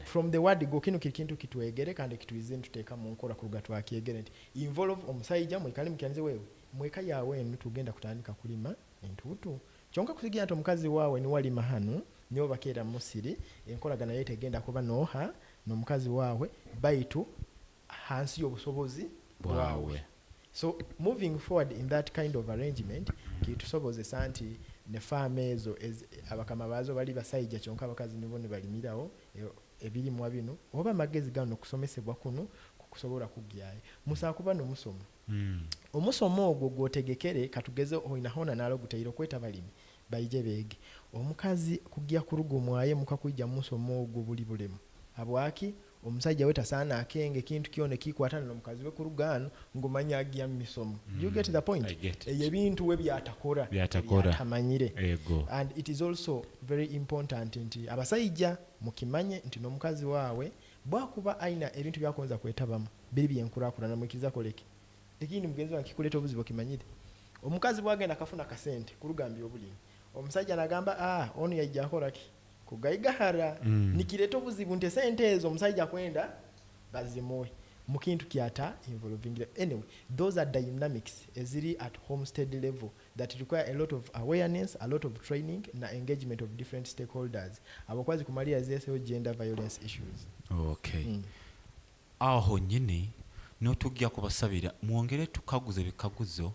Speaker 3: from the word go kino kintu kitwegere kandi kituize ntuteeka mu nkola ku luga twakiegere nti involve omusajja mwikali mukyanze wewe mweka yawe tugenda kutandika kulima entuutu kyonka kusigira nti omukazi waawe ni walima hano nyo bakeera musiri enkolagana yete egenda kuba noha n'omukazi waawe baitu hansi y'obusobozi bwawe. So moving forward in that kind of arrangement kitusobozesa nti ne Famer'S abakama bazo bali basajja kyonka abakazi nibo ne balimirawo ebirimwa bino oba magezi gano kusomesebwa kuno kukusobola kugyayo musa kuba no musomo omusomo ogwo gwotegekere katugeze oyina hona nalo gutayiro kweta balimi bayije bege omukazi kugya kurugumwaye mukakujja musomo ogwo buli bulemu abwaki omusajja weta sana akenge kintu kione kikwatana n'omukazi we kurugano ngomanya agya misomo. You get the point? Ebintu we byatakora tamanyire. And it is also very important nti abasajja mukimanye nti n'omukazi waawe bwakuba aina ebintu byakonza kwetabamu biri byenkurakurana mukiriza koleke lakini mugenzi wange kikuleta obuzibu kimanyire omukazi bwagenda kafuna kasente kurugambye obulimi omusajja nagamba ono yajja akoraki kugaigahara nikireta obuzibu nte sente ezo omusajja kwenda bazimuwe mukintu kyata involving. Anyway, those are dynamics eziri at homestead level that require a lot of awareness, a lot of training na engagement of different stakeholders abakwazi kumalia zeso gender violence issues.
Speaker 1: Okay. Aho nyine no tujja kubasabira mwongere tukaguze bikaguzo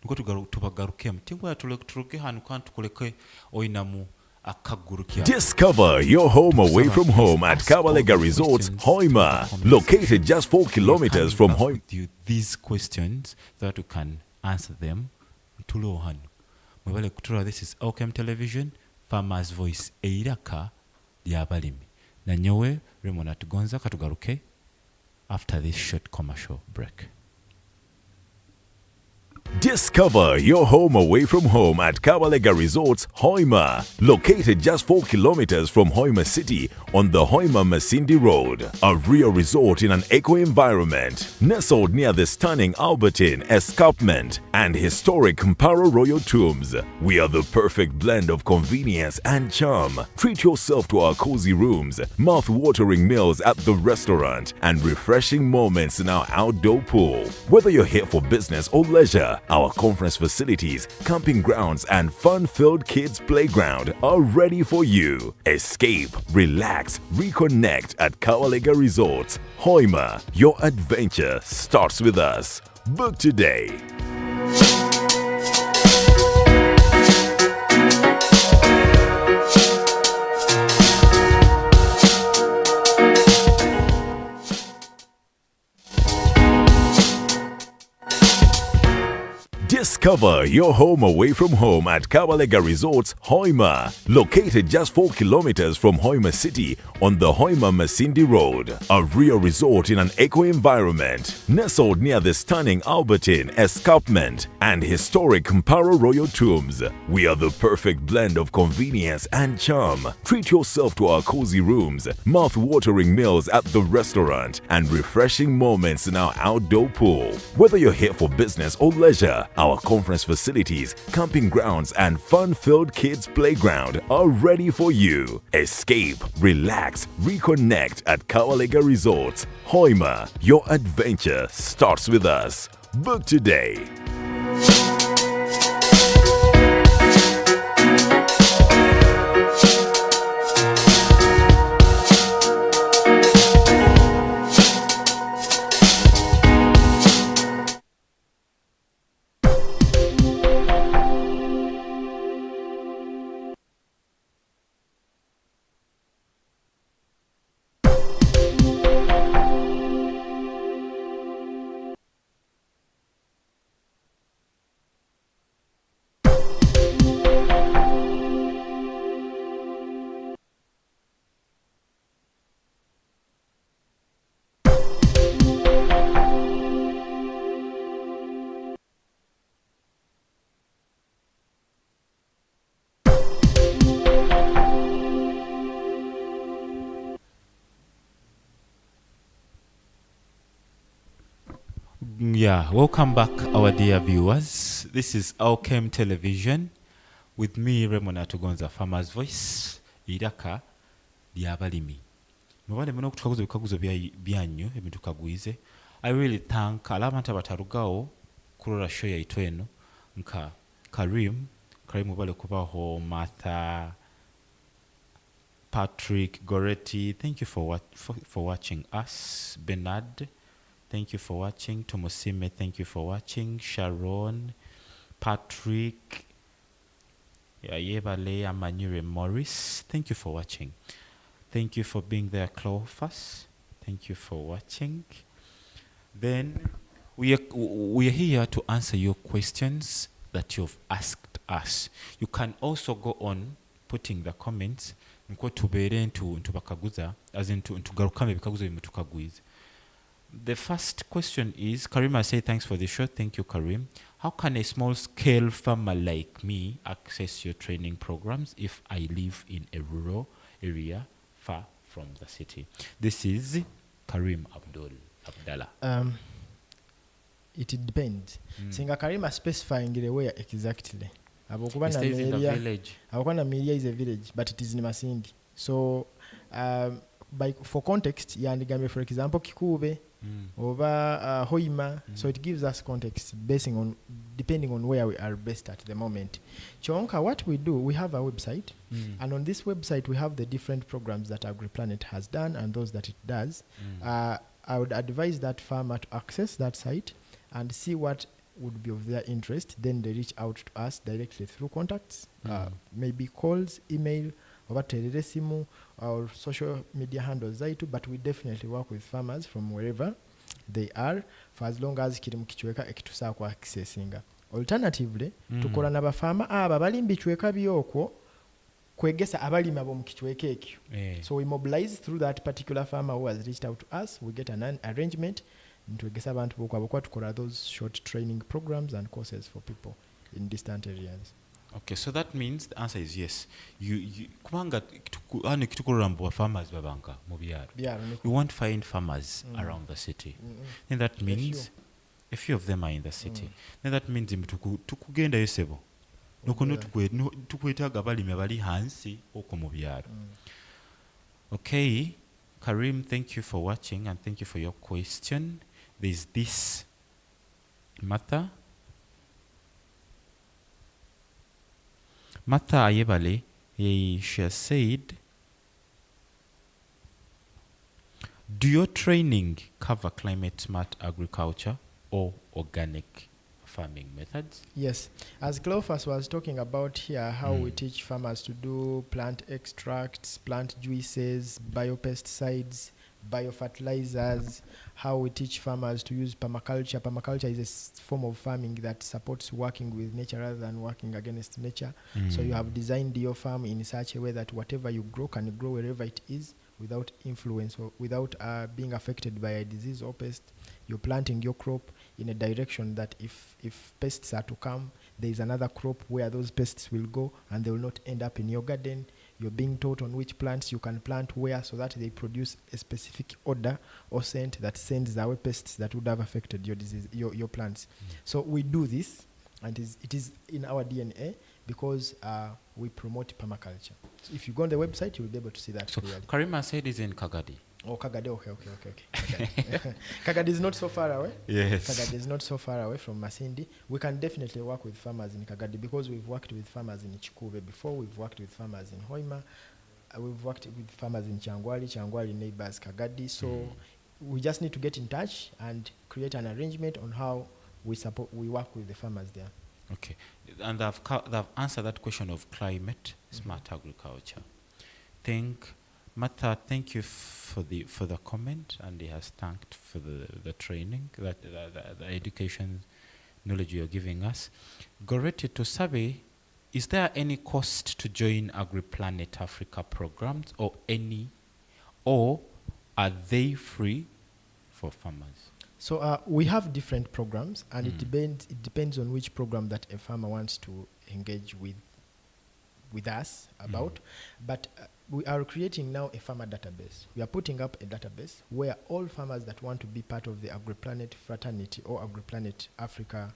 Speaker 1: niko tubagaruke mtingwa tuloke hanu kantu kuleke oyinamu.
Speaker 4: Discover your home away from home at Kabalega Resorts, Hoima, located just 4 kilometers from Hoima.
Speaker 1: These questions that you can answer them. This is OCAM Television, Famer'S Voice, Eiraka, Yabalimi. Nanyowe, Remona Tugonza, Katugaruke, after this short commercial break.
Speaker 4: Discover your home away from home at Kabalega Resorts, Hoima, located just 4 kilometers from Hoima City on the Hoima-Masindi Road. A real resort in an eco-environment, nestled near the stunning Albertine Escarpment and historic Mparo Royal Tombs. We are the perfect blend of convenience and charm. Treat yourself to our cozy rooms, mouth-watering meals at the restaurant, and refreshing moments in our outdoor pool. Whether you're here for business or leisure, our conference facilities, camping grounds, and fun-filled kids' playground are ready for you. Escape, relax, reconnect at Kabalega Resorts. Hoima, your adventure starts with us. Book today. Discover your home away from home at Kabalega Resorts, Hoima, located just 4 kilometers from Hoima City on the Hoima-Masindi Road. A real resort in an eco-environment, nestled near the stunning Albertine Escarpment and historic Mparo Royal Tombs. We are the perfect blend of convenience and charm. Treat yourself to our cozy rooms, mouth-watering meals at the restaurant, and refreshing moments in our outdoor pool. Whether you're here for business or leisure, our conference facilities, camping grounds, and fun-filled kids' playground are ready for you. Escape, relax, reconnect at Kabalega Resorts. Hoima, your adventure starts with us. Book today.
Speaker 1: Yeah, welcome back, our dear viewers. This is Alchem Television with me, Raymond Atugonza, Famer'S Voice, iraka lyabalimi. Mubale muno okutukaguza ebikaguzo byanyu ebitukagwize. I really thank abantu abatarugawo kurora show yaitu eno nka Karim mubale kubaho, Martha, Patrick, Goretti, thank you for watching us. Bernard, thank you for watching. Tomosime, thank you for watching. Sharon, Patrick, Yebale, Amanyure, Morris, thank you for watching. Thank you for being there, Clovis. Thank you for watching. Then we are here to answer your questions that you've asked us. You can also go on putting the comments. Nko tubere ntubakaguza as in tugarukame bikaguzo bimutukagwiza. The first question is, Karim, I say thanks for the show. Thank you, Karim. How can a small-scale farmer like me access your training programs if I live in a rural area far from the city? This is Karim Abdallah.
Speaker 3: It depends. Singa Karim specifying where exactly.
Speaker 1: He stays in the village.
Speaker 3: Abokwana Miria is a village, but it is in Masindi. So, for context, yandigambe, for example, Kikube, over Hoima. So it gives us context depending on where we are based at the moment. Chonka, what we do, we have a website, and on this website we have the different programs that Agriplanet has done and those that it does. I would advise that farmer to access that site and see what would be of their interest. Then they reach out to us directly through contacts, maybe calls, email, or teleresimu, or social media handles zaitu, but we definitely work with farmers from wherever they are for as long as kiri mukichweka ekitusa kwa accessinga. Alternatively, tukola na bafama aba bali mbichweka byokwo kwegesa abalima bo mukichweka ekyo. So we mobilize through that particular farmer who has reached out to us. We get an arrangement ntwegesa abantu bokwa tukola those short training programs and courses for people in distant areas.
Speaker 1: Okay, so that means the answer is yes. Kubanga ani kitukolora mbo farmers babanga mu byaro. You won't find farmers around the city. Then that means a few of them are in the city. Then that means tukugenda yesebo. Nokono tukwetaga balimi abali hansi oko mu byaro. Okay, Karim, thank you for watching and thank you for your question. There's this Martha Ayebale, she has said, do your training cover climate smart agriculture or organic farming methods?
Speaker 3: Yes. As Clovis was talking about here, how we teach farmers to do plant extracts, plant juices, biopesticides, biofertilizers, how we teach farmers to use permaculture. Permaculture is a form of farming that supports working with nature rather than working against nature. So you have designed your farm in such a way that whatever you grow can grow wherever it is without influence or without being affected by a disease or pest. You're planting your crop in a direction that if pests are to come, there is another crop where those pests will go and they will not end up in your garden. You're being taught on which plants you can plant where so that they produce a specific odor or scent that sends away pests that would have affected your disease, your plants. So we do this, and it is in our DNA because we promote permaculture. So if you go on the website, you'll be able to see that clearly.
Speaker 1: Karima said is in Kagadi.
Speaker 3: Oh, Kagadi, okay. Kagadi. Kagadi is not so far away.
Speaker 1: Yes.
Speaker 3: Kagadi is not so far away from Masindi. We can definitely work with farmers in Kagadi because we've worked with farmers in Chikube before. We've worked with farmers in Hoima. We've worked with farmers in Changwali neighbors Kagadi. So we just need to get in touch and create an arrangement on how we work with the farmers there.
Speaker 1: Okay. And they've answered that question of climate smart agriculture. Martha, thank you for the comment, and he has thanked for the training, the education knowledge you're giving us. Goretti to Sabe, is there any cost to join Agriplanet Africa programs or are they free for farmers?
Speaker 3: So we have different programs, and it depends on which program that a farmer wants to engage with. with us about. But we are creating now a farmer database. We are putting up a database where all farmers that want to be part of the Agriplanet fraternity or Agriplanet Africa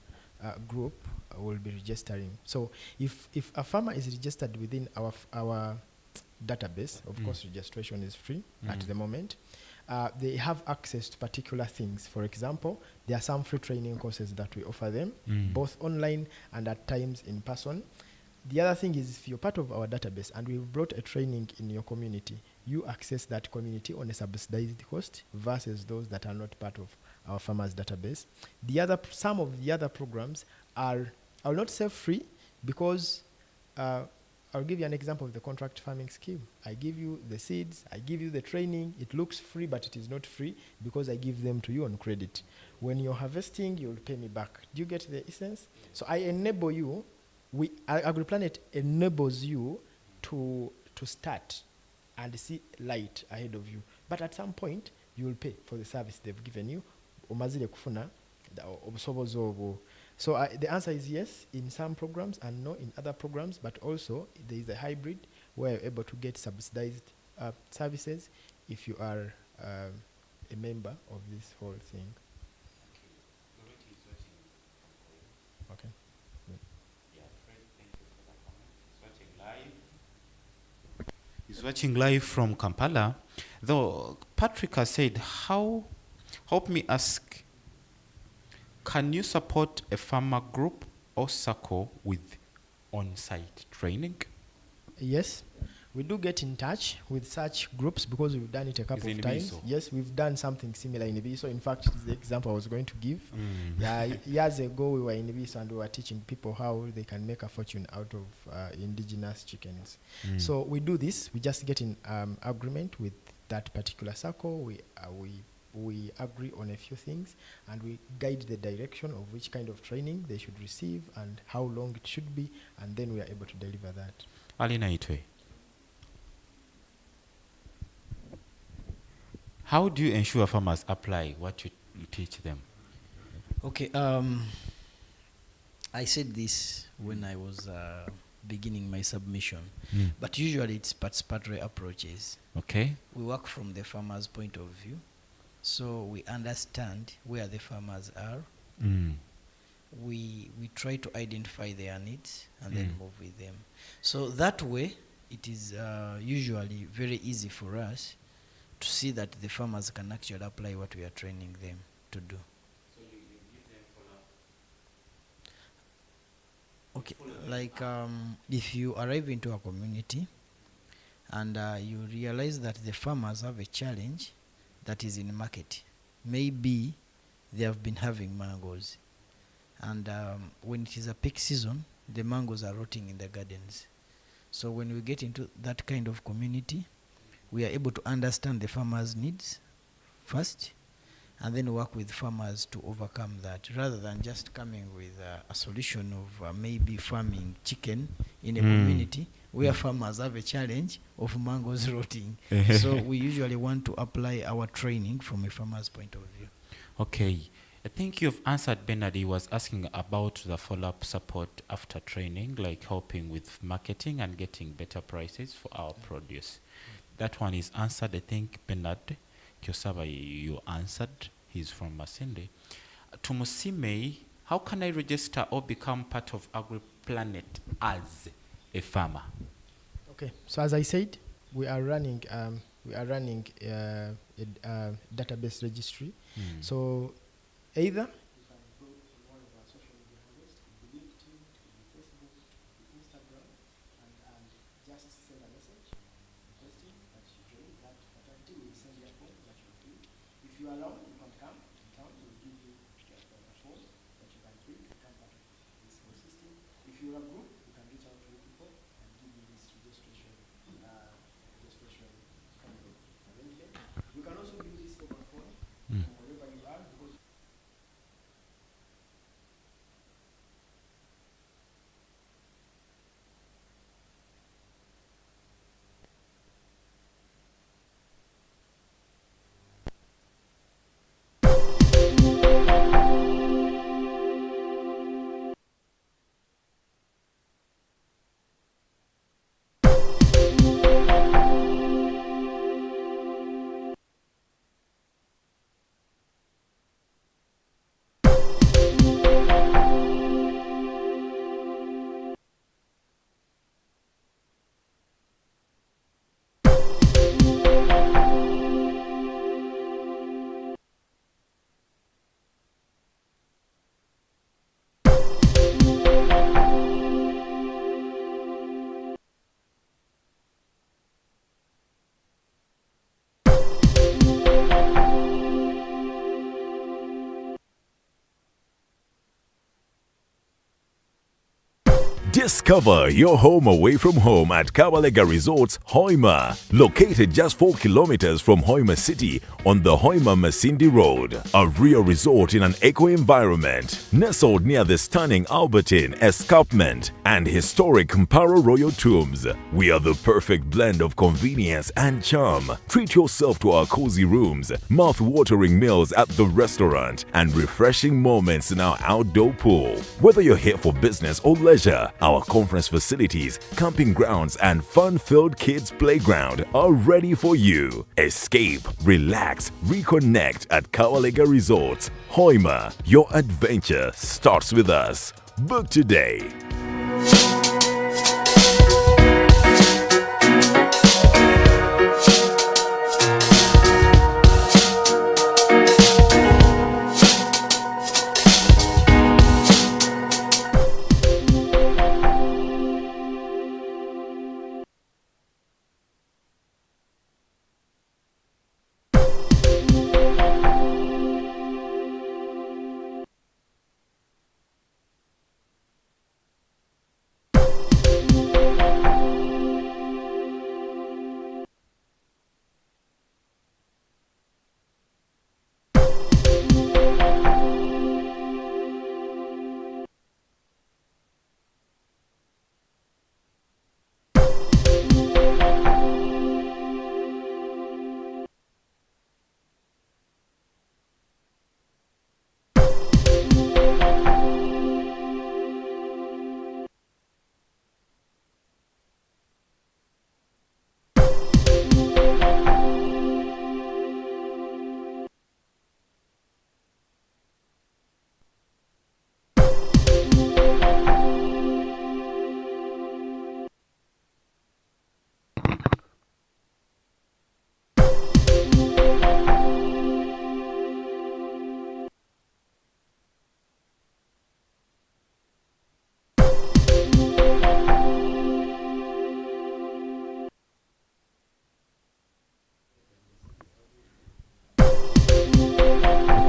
Speaker 3: group will be registering. So if a farmer is registered within our database, of course registration is free at the moment. They have access to particular things. For example, there are some free training courses that we offer them, both online and at times in person. The other thing is, if you're part of our database and we've brought a training in your community, you access that community on a subsidized cost versus those that are not part of our farmers database. Some of the other programs are, I will not say free, because I'll give you an example of the contract farming scheme. I give you the seeds, I give you the training. It looks free, but it is not free because I give them to you on credit. When you're harvesting, you'll pay me back. Do you get the essence? So I enable you. Agriplanet enables you to start and see light ahead of you. But at some point, you will pay for the service they've given you. So the answer is yes in some programs and no in other programs, but also there is a hybrid where you're able to get subsidized services if you are a member of this whole thing. Okay.
Speaker 1: He's watching live from Kampala. Though Patrick has said, help me ask, can you support a farmer group or circle with on-site training?
Speaker 3: Yes, we do get in touch with such groups because we've done it a couple of times. Yes, we've done something similar in Ibiso. In fact, it's the example I was going to give. Years ago, we were in Ibiso and we were teaching people how they can make a fortune out of indigenous chickens. So we do this. We just get in agreement with that particular circle. We agree on a few things and we guide the direction of which kind of training they should receive and how long it should be, and then we are able to deliver that.
Speaker 1: Alina Itwe, how do you ensure farmers apply what you teach them?
Speaker 2: Okay, I said this when I was beginning my submission, but usually it's participatory approaches.
Speaker 1: Okay.
Speaker 2: We work from the farmer's point of view, so we understand where the farmers are. We try to identify their needs and then move with them. So that way, it is usually very easy for us to see that the farmers can actually apply what we are training them to do.
Speaker 1: So you give them
Speaker 2: Okay, like if you arrive into a community and you realize that the farmers have a challenge that is in market, maybe they have been having mangoes, and when it is a peak season, the mangoes are rotting in the gardens. So when we get into that kind of community, we are able to understand the farmers' needs first, and then work with farmers to overcome that, rather than just coming with a solution of maybe farming chicken in a community where farmers have a challenge of mangoes rotting. So we usually want to apply our training from a farmer's point of view.
Speaker 1: Okay. I think you've answered. Bernard, he was asking about the follow-up support after training, like helping with marketing and getting better prices for our produce. That one is answered. I think Bernard Kyosaba, you answered. He's from Masinde. Tumusime, how can I register or become part of Agriplanet as a farmer?
Speaker 3: Okay, so as I said, we are running a database registry. So either you can go to one of our social media handles, the LinkedIn, the Facebook, the Instagram, and just send a message requesting that you join that fraternity. We will send you a form that you fill. If you are allowed, you can come to town. We will give you a form that you can fill to become part of this whole system. If you are a group, you can reach out to your people and give you this registration kind of arrangement. You can also do this over phone from wherever you are, because
Speaker 4: Discover your home away from home at Kabalega Resorts, Hoima. Located just 4 kilometers from Hoima City on the Hoima-Masindi Road. A real resort in an eco-environment. Nestled near the stunning Albertine Escarpment and historic Mparo Royal Tombs. We are the perfect blend of convenience and charm. Treat yourself to our cozy rooms, mouth-watering meals at the restaurant, and refreshing moments in our outdoor pool. Whether you're here for business or leisure, our conference facilities, camping grounds, and fun-filled kids' playground are ready for you. Escape, relax, reconnect at Kawalega Resorts. Hoima, your adventure starts with us. Book today.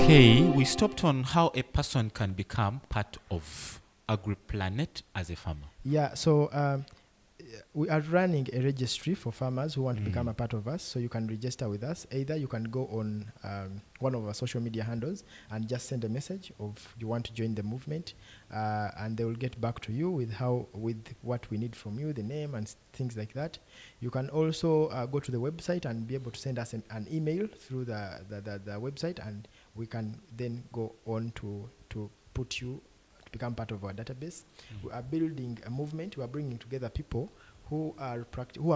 Speaker 1: Okay, we stopped on how a person can become part of Agriplanet as a farmer.
Speaker 3: Yeah, so we are running a registry for farmers who want to become a part of us. So you can register with us. Either you can go on one of our social media handles and just send a message of you want to join the movement, and they will get back to you with what we need from you, the name and things like that. You can also go to the website and be able to send us an email through the website, and we can then go on to put you to become part of our database. We are building a movement. We are bringing together people who are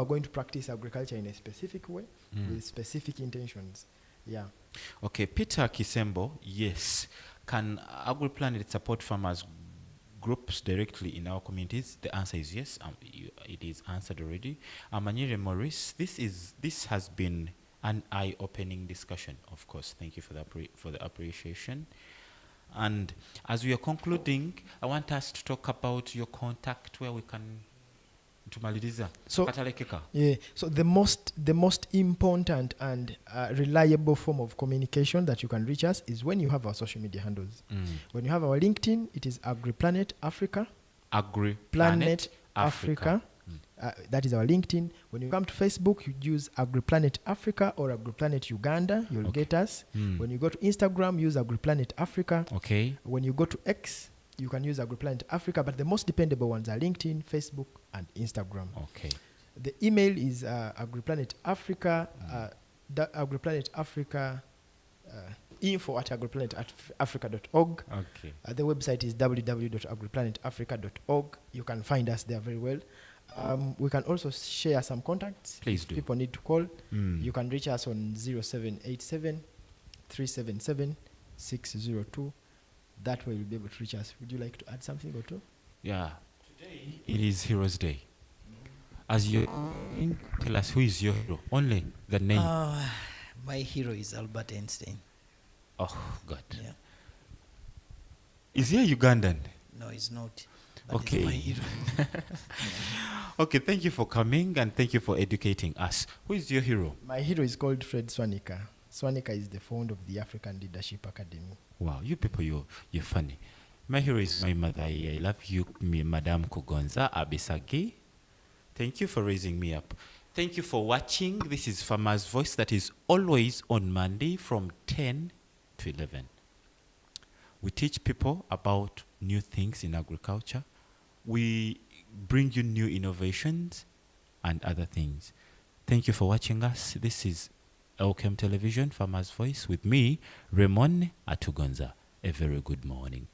Speaker 3: going to practice agriculture in a specific way with specific intentions. Yeah.
Speaker 1: Okay, Peter Kisembo, yes. Can Agriplanet support farmers groups directly in our communities? The answer is yes. It is answered already. Manyire Maurice, this has been an eye-opening discussion. Of course, thank you for the appreciation. And as we are concluding, I want us to talk about your contact where we can tumaliza.
Speaker 3: So the most important and reliable form of communication that you can reach us is when you have our social media handles. When you have our LinkedIn, it is Agriplanet Africa.
Speaker 1: Agriplanet
Speaker 3: Africa. That is our LinkedIn. When you come to Facebook, you use Agriplanet Africa or Agriplanet Uganda. You'll get us. When you go to Instagram, use Agriplanet Africa.
Speaker 1: Okay.
Speaker 3: When you go to X, you can use Agriplanet Africa, but the most dependable ones are LinkedIn, Facebook, and Instagram.
Speaker 1: Okay.
Speaker 3: The email is Agriplanet Africa, Agriplanet Africa, info@agriplanetafrica.org.
Speaker 1: Okay.
Speaker 3: The website is www.agriplanetafrica.org. You can find us there very well. We can also share some contacts.
Speaker 1: Please
Speaker 3: if
Speaker 1: do.
Speaker 3: people need to call. You can reach us on 0787 377 602. That way you'll be able to reach us. Would you like to add something or two?
Speaker 1: Yeah. Today it is Heroes Day. As you tell us, who is your hero? Only the name.
Speaker 2: My hero is Albert Einstein.
Speaker 1: Oh God.
Speaker 2: Yeah.
Speaker 1: Is he Ugandan?
Speaker 2: No, he's not. But
Speaker 1: Okay.
Speaker 2: he's my hero.
Speaker 1: Okay, thank you for coming and thank you for educating us. Who is your hero?
Speaker 3: My hero is called Fred Swanika. Swanika is the founder of the African Leadership Academy.
Speaker 1: Wow, you people, you're funny. My hero is my mother. I love you, me, Madame Kugonza Abisagi. Thank you for raising me up. Thank you for watching. This is Famer'S Voice that is always on Monday from 10 to 11. We teach people about new things in agriculture. We bring you new innovations and other things. Thank you for watching us. This is Elkem Television, Famer'S Voice with me, Raymond Atugonza. A very good morning.